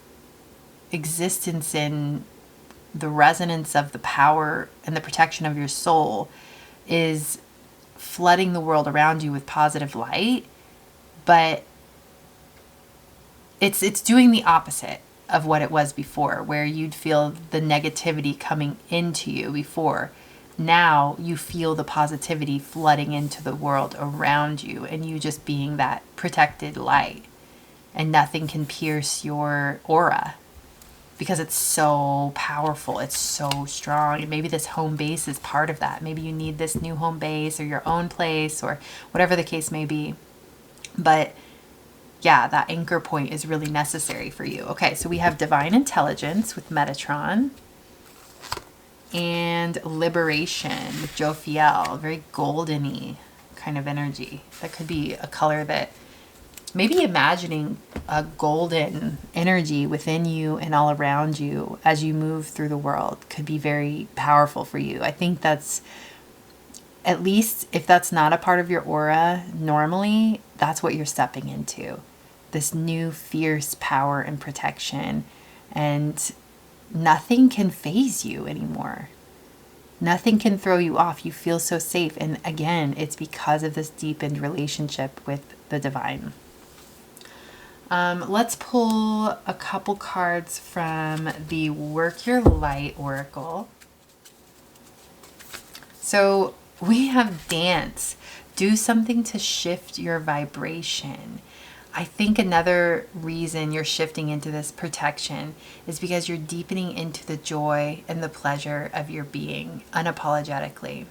existence in the resonance of the power and the protection of your soul is flooding the world around you with positive light, but it's doing the opposite of what it was before, where you'd feel the negativity coming into you before. Now you feel the positivity flooding into the world around you, and you just being that protected light, and nothing can pierce your aura because it's so powerful, it's so strong. And maybe this home base is part of that. Maybe you need this new home base or your own place or whatever the case may be. But yeah, that anchor point is really necessary for you. Okay, so we have Divine Intelligence with Metatron and Liberation with Jophiel, very golden-y kind of energy. That could be a color that maybe imagining a golden energy within you and all around you as you move through the world could be very powerful for you. I think that's, at least if that's not a part of your aura normally, that's what you're stepping into. This new fierce power and protection, and nothing can faze you anymore. Nothing can throw you off. You feel so safe. And again, it's because of this deepened relationship with the divine. Let's pull a couple cards from the Work Your Light Oracle. So we have dance. Do something to shift your vibration. I think another reason you're shifting into this protection is because you're deepening into the joy and the pleasure of your being unapologetically.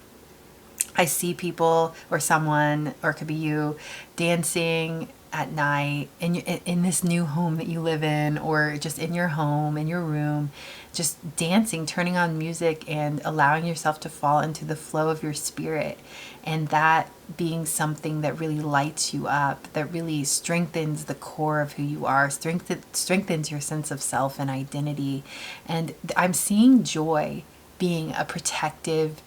I see people or someone, or it could be you, dancing at night in this new home that you live in, or just in your home, in your room, just dancing, turning on music and allowing yourself to fall into the flow of your spirit. And that being something that really lights you up, that really strengthens the core of who you are, strengthens your sense of self and identity. And I'm seeing joy being a protective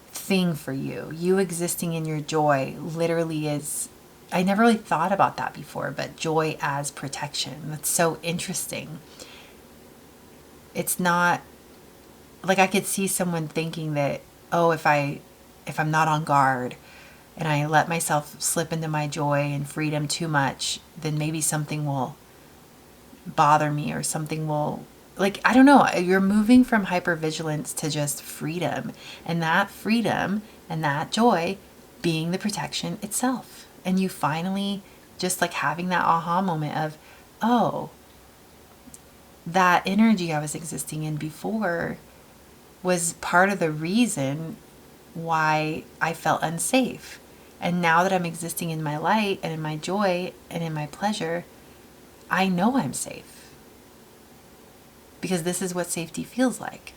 thing for you. You existing in your joy literally is, I never really thought about that before, but joy as protection. That's so interesting. It's not like I could see someone thinking that, oh, if I'm not on guard, and I let myself slip into my joy and freedom too much, then maybe something will bother me, or something will, like, I don't know, you're moving from hypervigilance to just freedom, and that freedom and that joy being the protection itself. And you finally just like having that aha moment of, oh, that energy I was existing in before was part of the reason why I felt unsafe. And now that I'm existing in my light and in my joy and in my pleasure, I know I'm safe. Because this is what safety feels like.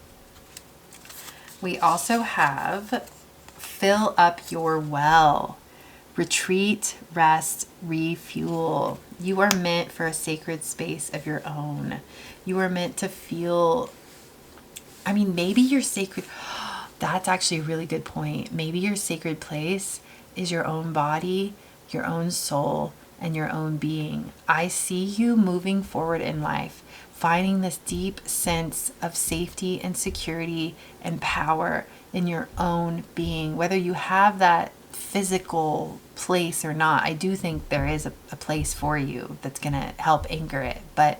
We also have fill up your well. Retreat, rest, refuel. You are meant for a sacred space of your own. You are meant to feel, I mean, maybe your sacred, that's actually a really good point. Maybe your sacred place is your own body, your own soul, and your own being. I see you moving forward in life, finding this deep sense of safety and security and power in your own being. Whether you have that physical place or not, I do think there is a place for you that's going to help anchor it. But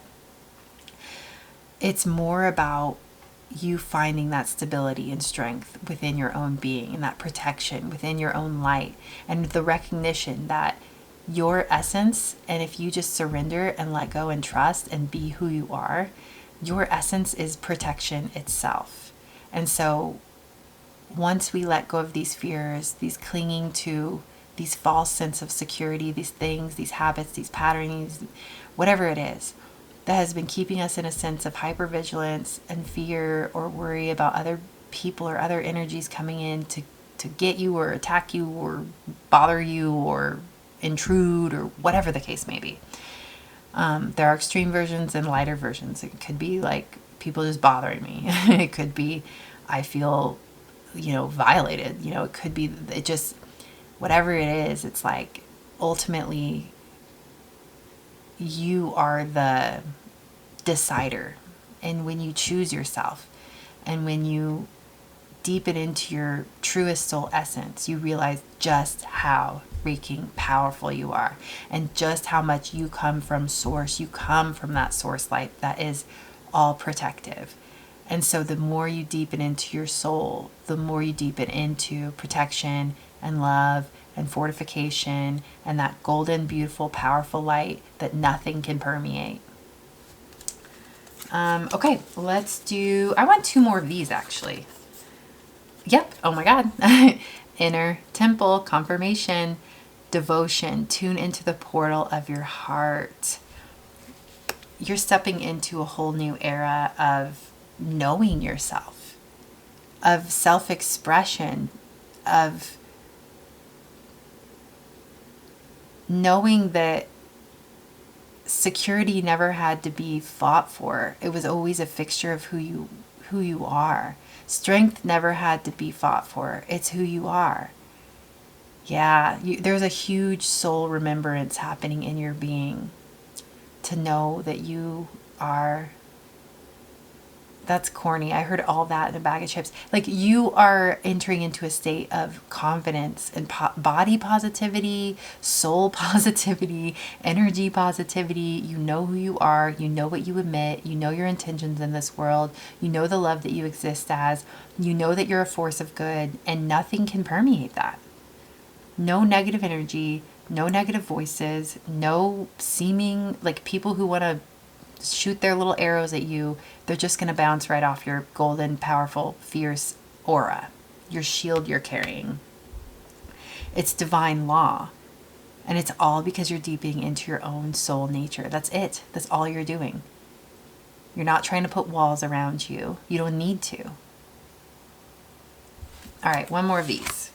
it's more about you finding that stability and strength within your own being, and that protection within your own light, and the recognition that your essence, and if you just surrender and let go and trust and be who you are, your essence is protection itself. And so once we let go of these fears, these clinging to these false sense of security, these things, these habits, these patterns, whatever it is that has been keeping us in a sense of hypervigilance and fear or worry about other people or other energies coming in to get you or attack you or bother you or intrude or whatever the case may be. There are extreme versions and lighter versions. It could be like people just bothering me. It could be I feel, violated. It could be, it just, whatever it is, it's like ultimately you are the decider. And when you choose yourself and when you deepen into your truest soul essence, you realize just how freaking powerful you are and just how much you come from source. You come from that source light that is all protective. And so the more you deepen into your soul, the more you deepen into protection and love and fortification and that golden, beautiful, powerful light that nothing can permeate. Okay, let's do, I want 2 more of these actually. Yep, oh my God. Inner temple, confirmation, devotion, tune into the portal of your heart. You're stepping into a whole new era of knowing yourself, of self-expression, of knowing that security never had to be fought for. It was always a fixture of who you are. Strength never had to be fought for. It's who you are. Yeah, there's a huge soul remembrance happening in your being to know that you are. That's corny. I heard all that in a bag of chips. Like, you are entering into a state of confidence and body positivity, soul positivity, energy positivity. You know who you are. You know what you emit. You know your intentions in this world. You know the love that you exist as. You know that you're a force of good, and nothing can permeate that. No negative energy, no negative voices, no seeming like people who want to shoot their little arrows at you. They're just going to bounce right off your golden, powerful, fierce aura, your shield you're carrying. It's divine law. And it's all because you're deepening into your own soul nature. That's it. That's all you're doing. You're not trying to put walls around you. You don't need to. All right, 1 more of these.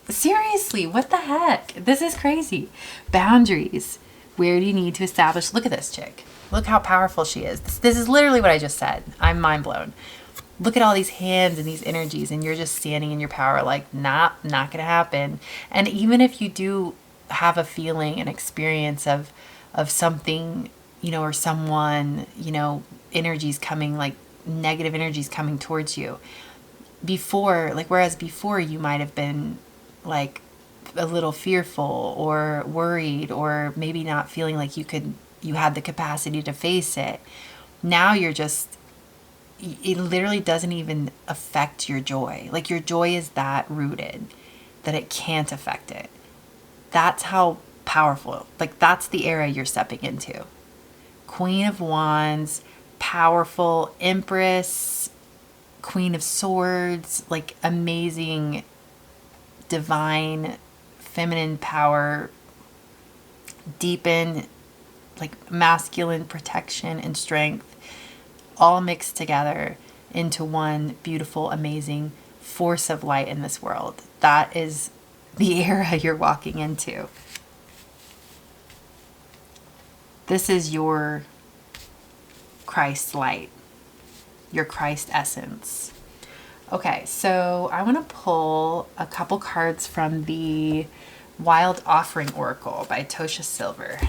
Seriously, what the heck? This is crazy. Boundaries. Where do you need to establish? Look at this chick. Look how powerful she is. This is literally what I just said. I'm mind blown. Look at all these hands and these energies, and you're just standing in your power like, nah, not going to happen. And even if you do have a feeling, an experience of something, or someone, energies coming, like negative energies coming towards you, whereas before you might have been like a little fearful or worried, or maybe not feeling like you had the capacity to face it. Now you're just, it literally doesn't even affect your joy. Like your joy is that rooted that it can't affect it. That's how powerful, like that's the era you're stepping into. Queen of Wands, powerful Empress, Queen of Swords, like amazing, divine, feminine power, deepen, like masculine protection and strength, all mixed together into one beautiful, amazing force of light in this world. That is the era you're walking into. This is your Christ light, your Christ essence. Okay, so I want to pull a couple cards from the Wild Offering Oracle by Tosha Silver.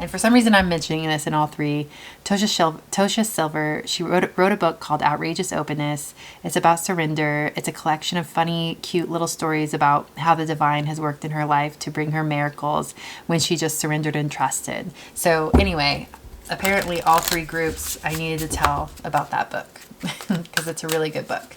And for some reason I'm mentioning this in all three. Tosha Silver, she wrote a book called Outrageous Openness. It's about surrender. It's a collection of funny, cute little stories about how the divine has worked in her life to bring her miracles when she just surrendered and trusted. So anyway, apparently all three groups I needed to tell about that book because it's a really good book.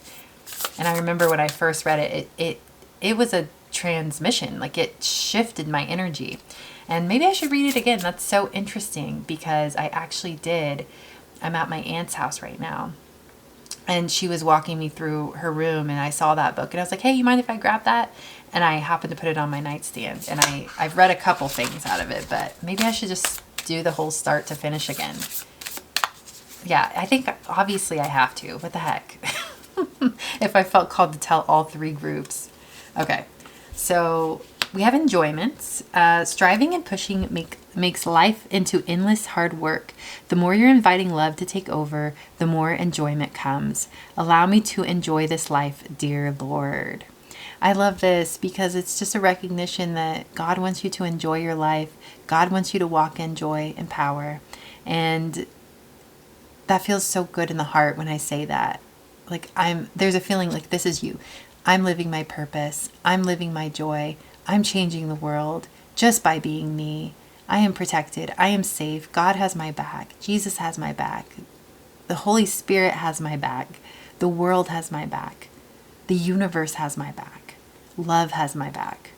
And I remember when I first read it, it was a transmission. Like it shifted my energy. And maybe I should read it again. That's so interesting because I actually did. I'm at my aunt's house right now. And she was walking me through her room and I saw that book. And I was like, hey, you mind if I grab that? And I happened to put it on my nightstand. And I've read a couple things out of it, but maybe I should just do the whole start to finish again. Yeah, I think obviously I have to. What the heck? If I felt called to tell all three groups. Okay, so we have enjoyments. Striving and pushing makes life into endless hard work. The more you're inviting love to take over, the more enjoyment comes. Allow me to enjoy this life, dear Lord. I love this because it's just a recognition that God wants you to enjoy your life. God wants you to walk in joy and power. And that feels so good in the heart when I say that. Like there's a feeling like this is you. I'm living my purpose. I'm living my joy. I'm changing the world just by being me. I am protected. I am safe. God has my back. Jesus has my back. The Holy Spirit has my back. The world has my back. The universe has my back. Love has my back.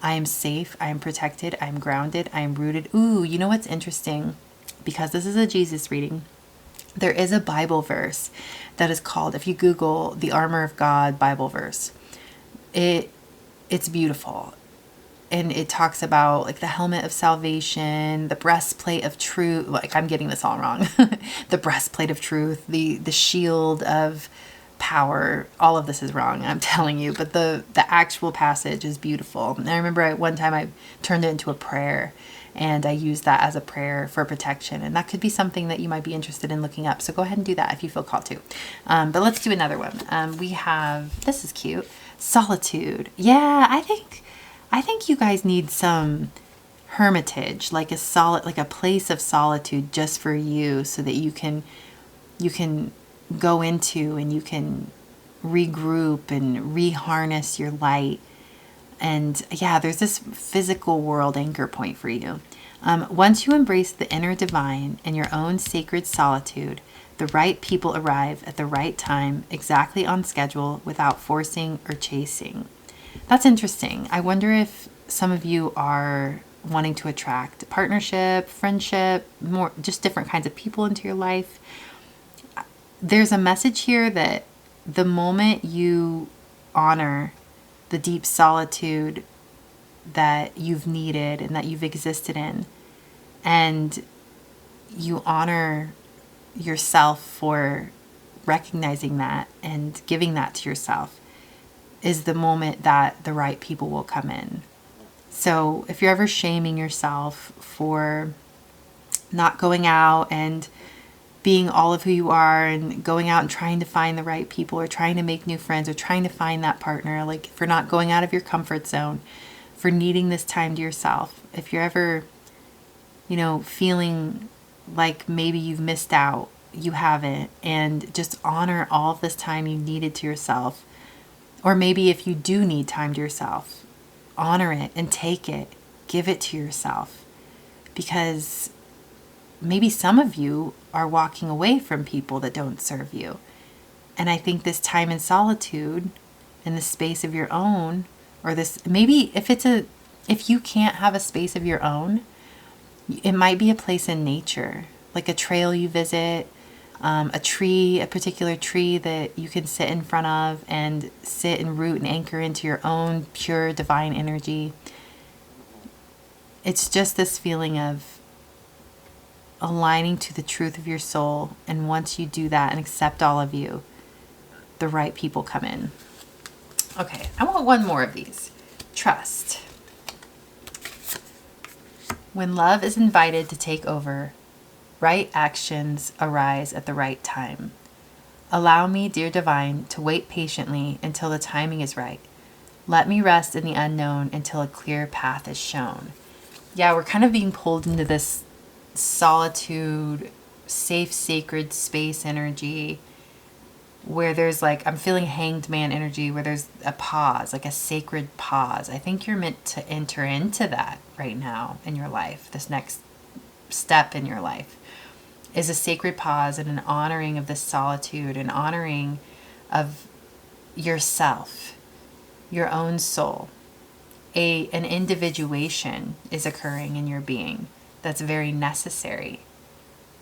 I am safe. I am protected. I am grounded. I am rooted. Ooh, you know what's interesting? Because this is a Jesus reading. There is a Bible verse that is called, if you Google the Armor of God Bible verse, it's beautiful. And it talks about like the helmet of salvation, the breastplate of truth. Like I'm getting this all wrong. The breastplate of truth, the shield of power. All of this is wrong, I'm telling you. But the actual passage is beautiful. And I remember one time I turned it into a prayer. And I use that as a prayer for protection. And that could be something that you might be interested in looking up. So go ahead and do that if you feel called to. But let's do another one. We have, this is cute, solitude. Yeah, I think you guys need some hermitage, like a place of solitude just for you, so that you can go into and you can regroup and reharness your light. And yeah, there's this physical world anchor point for you. Once you embrace the inner divine and your own sacred solitude, the right people arrive at the right time, exactly on schedule, without forcing or chasing. That's interesting. I wonder if some of you are wanting to attract partnership, friendship, more just different kinds of people into your life. There's a message here that the moment you honor the deep solitude that you've needed and that you've existed in, and you honor yourself for recognizing that and giving that to yourself, is the moment that the right people will come in. So if you're ever shaming yourself for not going out and being all of who you are and going out and trying to find the right people or trying to make new friends or trying to find that partner, like for not going out of your comfort zone, for needing this time to yourself, if you're ever, feeling like maybe you've missed out, you haven't, and just honor all of this time you needed to yourself, Or maybe if you do need time to yourself, honor it and take it, give it to yourself. Because maybe some of you are walking away from people that don't serve you. And I think this time in solitude, in the space of your own, or this, maybe if you can't have a space of your own, it might be a place in nature, like a trail you visit, a tree, a particular tree that you can sit in front of and sit and root and anchor into your own pure divine energy. It's just this feeling of aligning to the truth of your soul. And once you do that and accept all of you, the right people come in. Okay, I want one more of these. Trust. When love is invited to take over, right actions arise at the right time. Allow me, dear divine, to wait patiently until the timing is right. Let me rest in the unknown until a clear path is shown. Yeah, we're kind of being pulled into this solitude, safe, sacred space energy where there's like, I'm feeling hanged man energy where there's a pause, like a sacred pause. I think you're meant to enter into that right now in your life. This next step in your life is a sacred pause and an honoring of this solitude, an honoring of yourself, your own soul. An individuation is occurring in your being that's very necessary.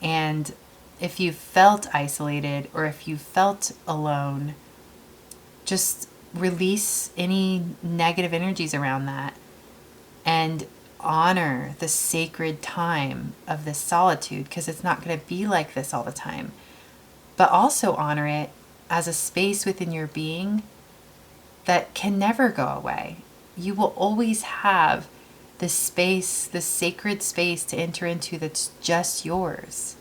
And if you felt isolated or if you felt alone, just release any negative energies around that and honor the sacred time of this solitude, because it's not going to be like this all the time. But also honor it as a space within your being that can never go away. You will always have this space, this sacred space to enter into that's just yours.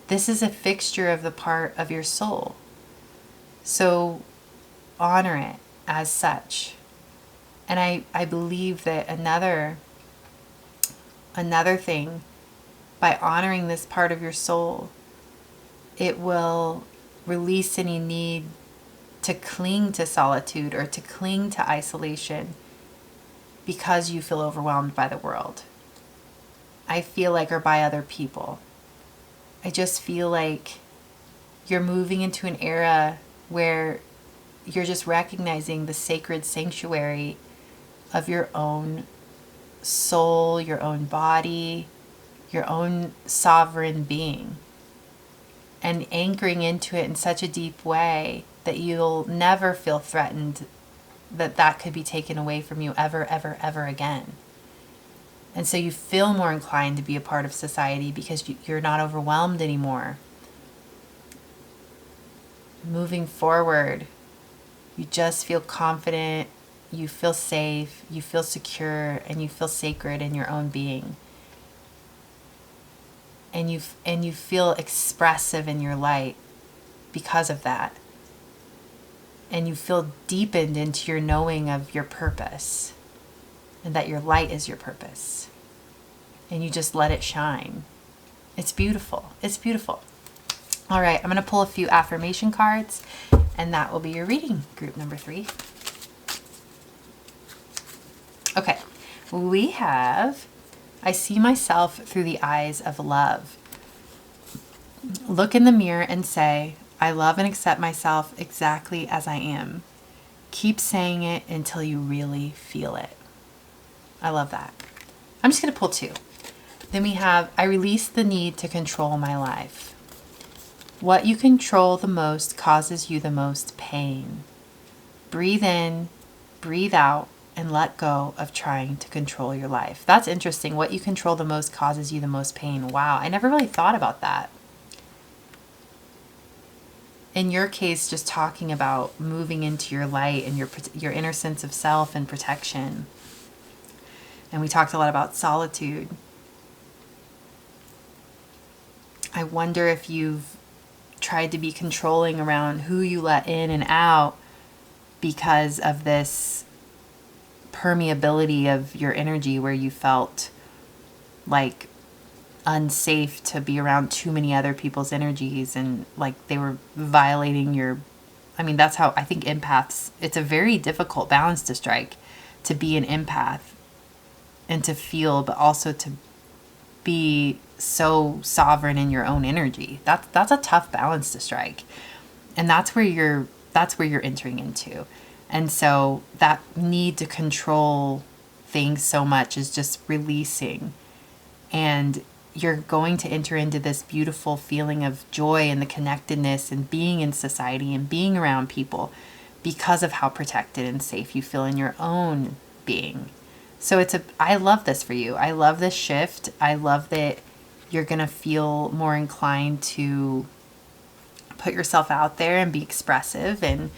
This is a fixture of the part of your soul. So honor it as such. And I believe that another thing, by honoring this part of your soul, it will release any need to cling to solitude or to cling to isolation because you feel overwhelmed by the world. I feel like, or by other people. I just feel like you're moving into an era where you're just recognizing the sacred sanctuary of your own soul, your own body, your own sovereign being, and anchoring into it in such a deep way that you'll never feel threatened that could be taken away from you ever, ever, ever again. And so you feel more inclined to be a part of society because you're not overwhelmed anymore. Moving forward, you just feel confident, you feel safe, you feel secure, and you feel sacred in your own being. And you feel expressive in your light because of that. And you feel deepened into your knowing of your purpose, and that your light is your purpose. And you just let it shine. It's beautiful. It's beautiful. All right, I'm going to pull a few affirmation cards, and that will be your reading, group number 3. Okay, we have, I see myself through the eyes of love. Look in the mirror and say, I love and accept myself exactly as I am. Keep saying it until you really feel it. I love that. I'm just going to pull 2. Then we have, I release the need to control my life. What you control the most causes you the most pain. Breathe in, breathe out, and let go of trying to control your life. That's interesting. What you control the most causes you the most pain. Wow, I never really thought about that. In your case, just talking about moving into your light and your inner sense of self and protection. And we talked a lot about solitude. I wonder if you've tried to be controlling around who you let in and out because of this permeability of your energy, where you felt like unsafe to be around too many other people's energies, and like they were violating your I mean, that's how I think empaths, it's a very difficult balance to strike, to be an empath and to feel, but also to be so sovereign in your own energy. That's a tough balance to strike. And that's where you're entering into. And so that need to control things so much is just releasing. And you're going to enter into this beautiful feeling of joy and the connectedness and being in society and being around people because of how protected and safe you feel in your own being. So I love this for you. I love this shift. I love that you're going to feel more inclined to put yourself out there and be expressive and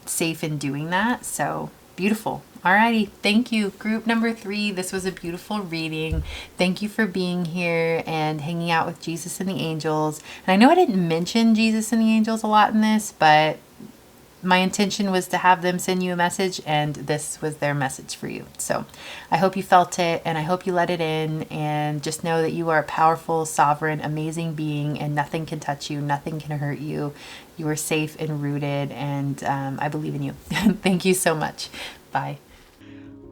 safe in doing that. So beautiful. Alrighty. Thank you. Group number 3. This was a beautiful reading. Thank you for being here and hanging out with Jesus and the angels. And I know I didn't mention Jesus and the angels a lot in this, but my intention was to have them send you a message, and this was their message for you. So I hope you felt it, and I hope you let it in, and just know that you are a powerful, sovereign, amazing being, and nothing can touch you. Nothing can hurt you. You are safe and rooted, and I believe in you. Thank you so much. Bye.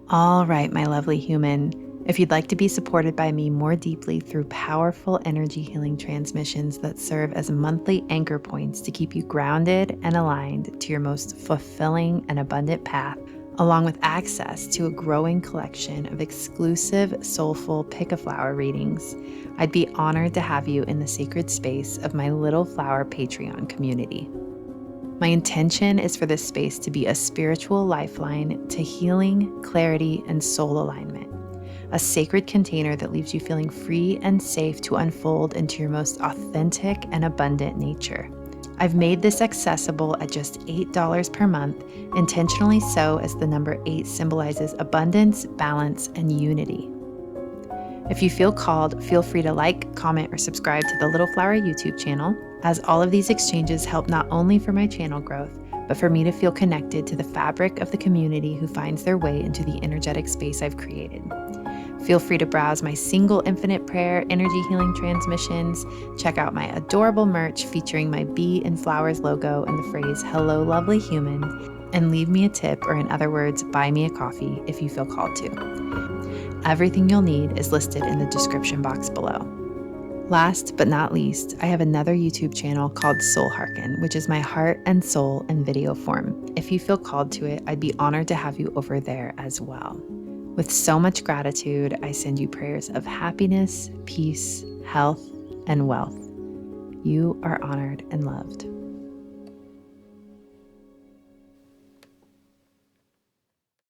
All right, my lovely human. If you'd like to be supported by me more deeply through powerful energy healing transmissions that serve as monthly anchor points to keep you grounded and aligned to your most fulfilling and abundant path, along with access to a growing collection of exclusive soulful pick a flower readings, I'd be honored to have you in the sacred space of my Little Flower Patreon community. My intention is for this space to be a spiritual lifeline to healing, clarity, and soul alignment. A sacred container that leaves you feeling free and safe to unfold into your most authentic and abundant nature. I've made this accessible at just $8 per month, intentionally so as the number 8 symbolizes abundance, balance, and unity. If you feel called, feel free to like, comment, or subscribe to the Little Flower YouTube channel, as all of these exchanges help not only for my channel growth, but for me to feel connected to the fabric of the community who finds their way into the energetic space I've created. Feel free to browse my single infinite prayer energy healing transmissions, check out my adorable merch featuring my bee and flowers logo and the phrase, "Hello, lovely human," and leave me a tip, or in other words, buy me a coffee if you feel called to. Everything you'll need is listed in the description box below. Last but not least, I have another YouTube channel called Soul Hearken, which is my heart and soul in video form. If you feel called to it, I'd be honored to have you over there as well. With so much gratitude, I send you prayers of happiness, peace, health, and wealth. You are honored and loved.